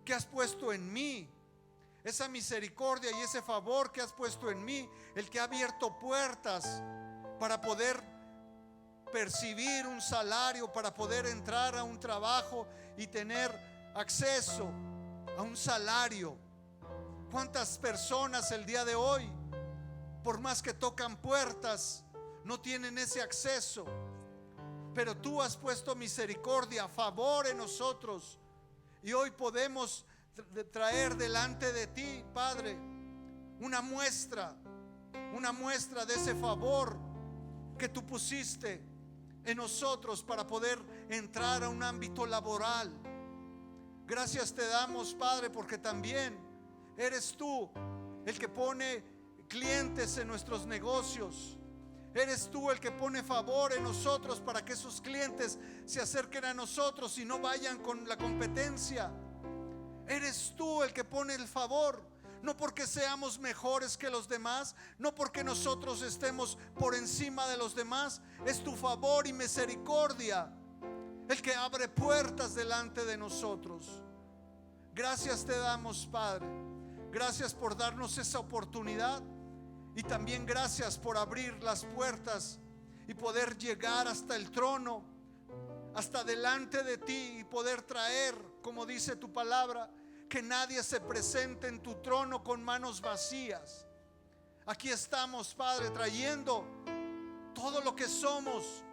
que has puesto en mí. Esa misericordia y ese favor que has puesto en mí, el que ha abierto puertas para poder percibir un salario, para poder entrar a un trabajo y tener acceso a un salario. ¿Cuántas personas el día de hoy, por más que tocan puertas, no tienen ese acceso? Pero tú has puesto misericordia, favor en nosotros, y hoy podemos traer delante de ti, Padre, una muestra de ese favor que tú pusiste en nosotros para poder entrar a un ámbito laboral. Gracias te damos, Padre, porque también eres tú el que pone clientes en nuestros negocios. Eres tú el que pone favor en nosotros para que esos clientes se acerquen a nosotros y no vayan con la competencia. Eres tú el que pone el favor, no porque seamos mejores que los demás, no porque nosotros estemos por encima de los demás. Es tu favor y misericordia el que abre puertas delante de nosotros. Gracias te damos, Padre. Gracias por darnos esa oportunidad. Y también gracias por abrir las puertas y poder llegar hasta el trono, hasta delante de ti, y poder traer, como dice tu palabra, que nadie se presente en tu trono con manos vacías. Aquí estamos, Padre, trayendo todo lo que somos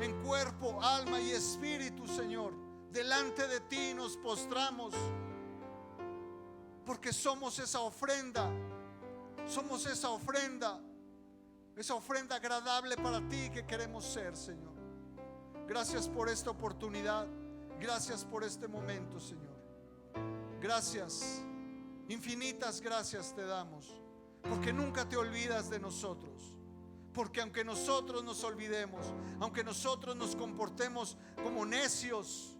en cuerpo, alma y espíritu, Señor. Delante de ti nos postramos, porque somos esa ofrenda agradable para ti que queremos ser, Señor. Gracias por esta oportunidad. Gracias por este momento, Señor. Gracias, infinitas gracias te damos, porque nunca te olvidas de nosotros. Porque aunque nosotros nos olvidemos, aunque nosotros nos comportemos como necios,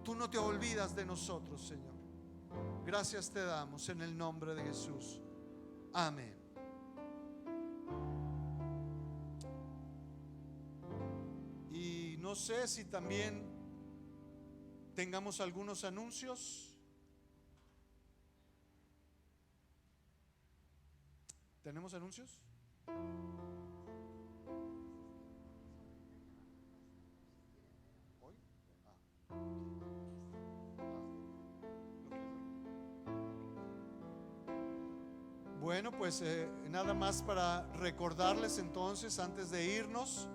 tú no te olvidas de nosotros, Señor. Gracias te damos en el nombre de Jesús. Amén. Y no sé si también tengamos algunos anuncios. ¿Tenemos anuncios? ¿Hoy? Bueno, pues nada más para recordarles entonces, antes de irnos,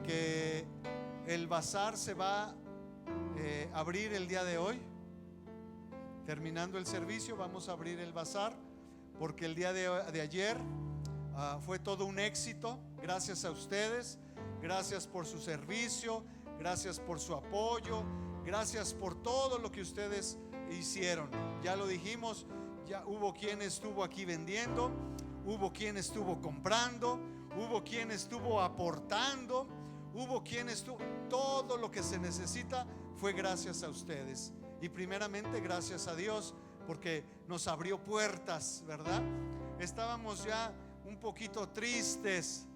que el bazar se va a abrir el día de hoy. Terminando el servicio vamos a abrir el bazar, porque el día de ayer fue todo un éxito. Gracias a ustedes, gracias por su servicio, gracias por su apoyo, gracias por todo lo que ustedes hicieron. Ya lo dijimos, ya hubo quien estuvo aquí vendiendo, hubo quien estuvo comprando, hubo quien estuvo aportando, hubo quien estuvo, todo lo que se necesita fue gracias a ustedes. Y primeramente gracias a Dios, porque nos abrió puertas, ¿verdad? Estábamos ya un poquito tristes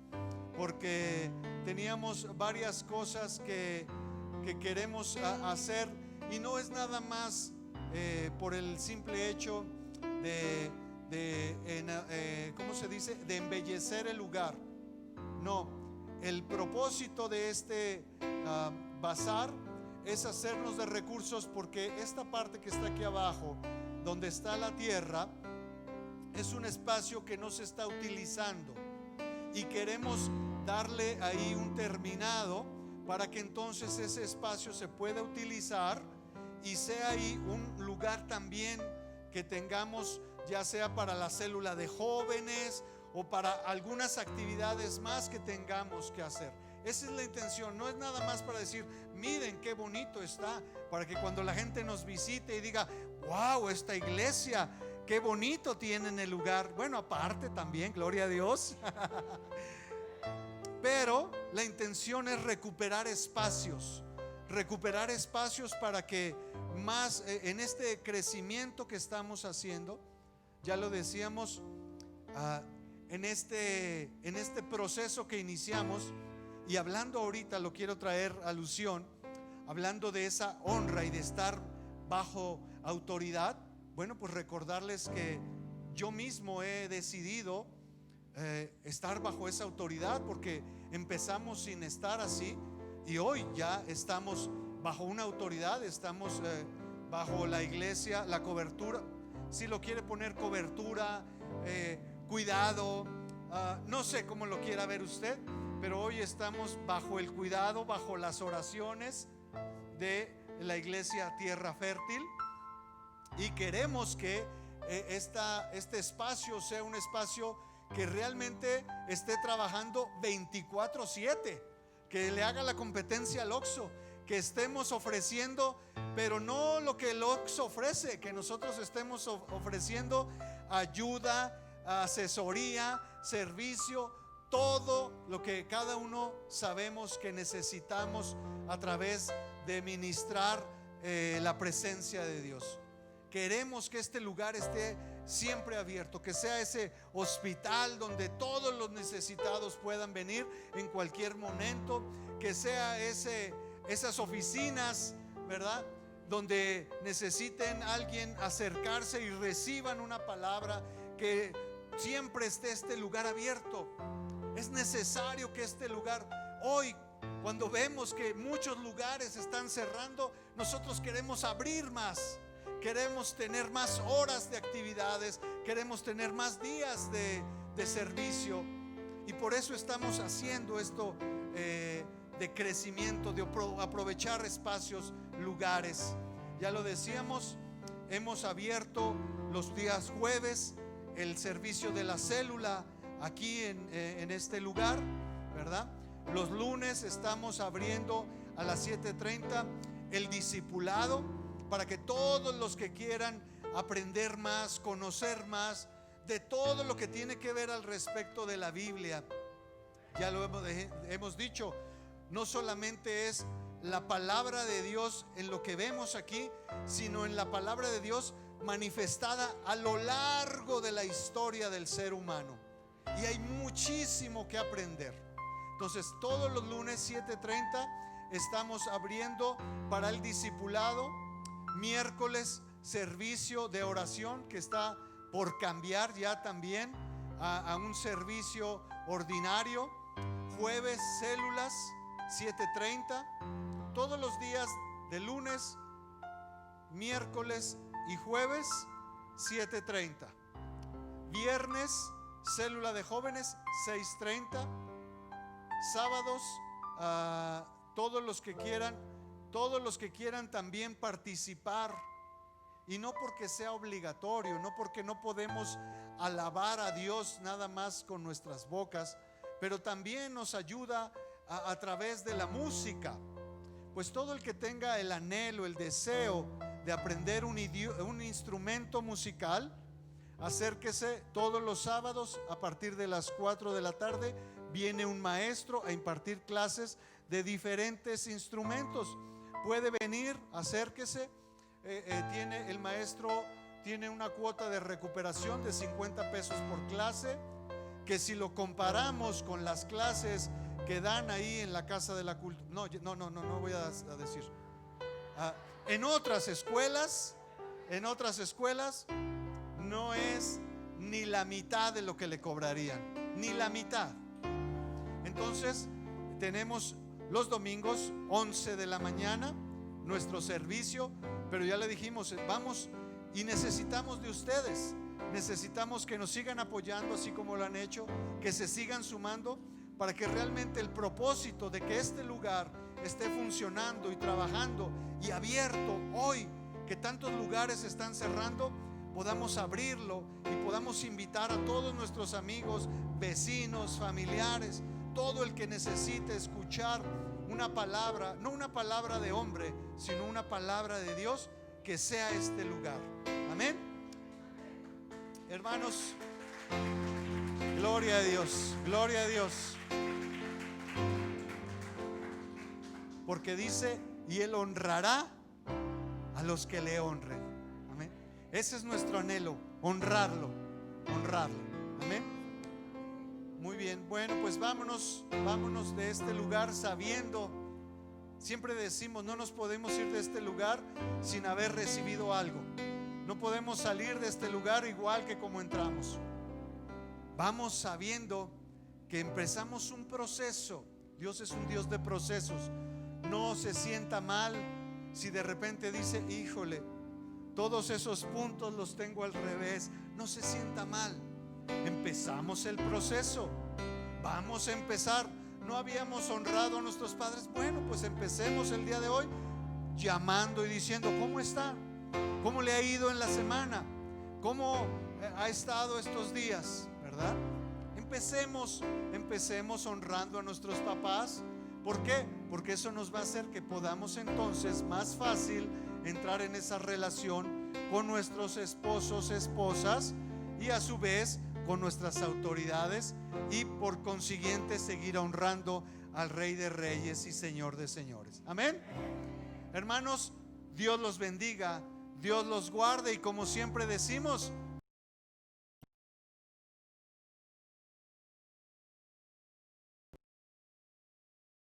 porque teníamos varias cosas que queremos hacer, y no es nada más por el simple hecho ¿cómo se dice? De embellecer el lugar. No, el propósito de este bazar es hacernos de recursos, porque esta parte que está aquí abajo, donde está la tierra, es un espacio que no se está utilizando, y queremos darle ahí un terminado para que entonces ese espacio se pueda utilizar y sea ahí un lugar también que tengamos, ya sea para la célula de jóvenes o para algunas actividades más que tengamos que hacer. Esa es la intención. No es nada más para decir, miren qué bonito está, para que cuando la gente nos visite y diga, wow, esta iglesia, qué bonito tienen el lugar. Bueno, aparte también, gloria a Dios. Pero la intención es recuperar espacios para que más en este crecimiento que estamos haciendo, ya lo decíamos, en este proceso que iniciamos. Y hablando ahorita, lo quiero traer alusión, hablando de esa honra y de estar bajo autoridad. Bueno, pues recordarles que yo mismo he decidido estar bajo esa autoridad, porque empezamos sin estar así, y hoy ya estamos bajo una autoridad. Estamos bajo la iglesia, la cobertura, si lo quiere poner cobertura, cuidado, no sé cómo lo quiera ver usted, pero hoy estamos bajo el cuidado, bajo las oraciones de la iglesia Tierra Fértil, y queremos que este espacio sea un espacio que realmente esté trabajando 24/7, que le haga la competencia al Oxxo, que estemos ofreciendo, pero no lo que el Oxxo ofrece, que nosotros estemos ofreciendo ayuda, asesoría, servicio, todo lo que cada uno sabemos que necesitamos a través de ministrar la presencia de Dios. Queremos que este lugar esté siempre abierto, que sea ese hospital donde todos los necesitados puedan venir en cualquier momento, que sea esas oficinas, ¿verdad?, donde necesiten alguien acercarse y reciban una palabra, que siempre esté este lugar abierto. Es necesario que este lugar, hoy cuando vemos que muchos lugares están cerrando, nosotros queremos abrir más, queremos tener más horas de actividades, queremos tener más días de servicio, y por eso estamos haciendo esto de crecimiento, de aprovechar espacios, lugares. Ya lo decíamos, hemos abierto los días jueves el servicio de la célula aquí en este lugar, ¿verdad? Los lunes estamos abriendo a las 7:30 el discipulado, para que todos los que quieran aprender más, conocer más de todo lo que tiene que ver al respecto de la Biblia. Ya lo hemos dicho, no solamente es la palabra de Dios en lo que vemos aquí, sino en la palabra de Dios manifestada a lo largo de la historia del ser humano. Y hay muchísimo que aprender. Entonces, todos los lunes 7:30 estamos abriendo para el discipulado. Miércoles, servicio de oración, que está por cambiar ya también a un servicio ordinario. Jueves, células, 7:30. Todos los días de lunes, miércoles y jueves, 7:30. Viernes, célula de jóvenes, 6:30. Sábados, todos los que quieran también participar, y no porque sea obligatorio, no porque no podemos alabar a Dios nada más con nuestras bocas, pero también nos ayuda a través de la música. Pues todo el que tenga el anhelo, el deseo de aprender un instrumento musical, acérquese todos los sábados a partir de las 4 de la tarde. Viene un maestro a impartir clases de diferentes instrumentos. Puede venir, acérquese. El maestro tiene una cuota de recuperación de 50 pesos por clase, que si lo comparamos con las clases que dan ahí en la Casa de la Cultura, no voy a decir. En otras escuelas no es ni la mitad de lo que le cobrarían, ni la mitad. Entonces tenemos los domingos 11 de la mañana nuestro servicio, pero ya le dijimos, vamos y necesitamos de ustedes, necesitamos que nos sigan apoyando así como lo han hecho, que se sigan sumando, para que realmente el propósito de que este lugar esté funcionando y trabajando y abierto hoy, que tantos lugares están cerrando, podamos abrirlo y podamos invitar a todos nuestros amigos, vecinos, familiares, todo el que necesite escuchar una palabra, no una palabra de hombre, sino una palabra de Dios, que sea este lugar. Amén. Hermanos, gloria a Dios, gloria a Dios. Porque dice, y Él honrará a los que le honren. Amén. Ese es nuestro anhelo, honrarlo. Amén. Muy bien, bueno, pues vámonos de este lugar sabiendo, siempre decimos, no nos podemos ir de este lugar sin haber recibido algo. No podemos salir de este lugar igual que como entramos. Vamos sabiendo que empezamos un proceso. Dios es un Dios de procesos. No se sienta mal si de repente dice, híjole, todos esos puntos los tengo al revés. No se sienta mal. Empezamos el proceso. Vamos a empezar. No habíamos honrado a nuestros padres. Bueno, pues empecemos el día de hoy llamando y diciendo, ¿cómo está? ¿Cómo le ha ido en la semana? ¿Cómo ha estado estos días? ¿Verdad? empecemos honrando a nuestros papás. ¿Por qué? Porque eso nos va a hacer que podamos entonces más fácil entrar en esa relación con nuestros esposos, esposas, y a su vez con nuestras autoridades, y por consiguiente seguir honrando al Rey de Reyes y Señor de Señores. Amén. Hermanos, Dios los bendiga, Dios los guarde, y como siempre decimos,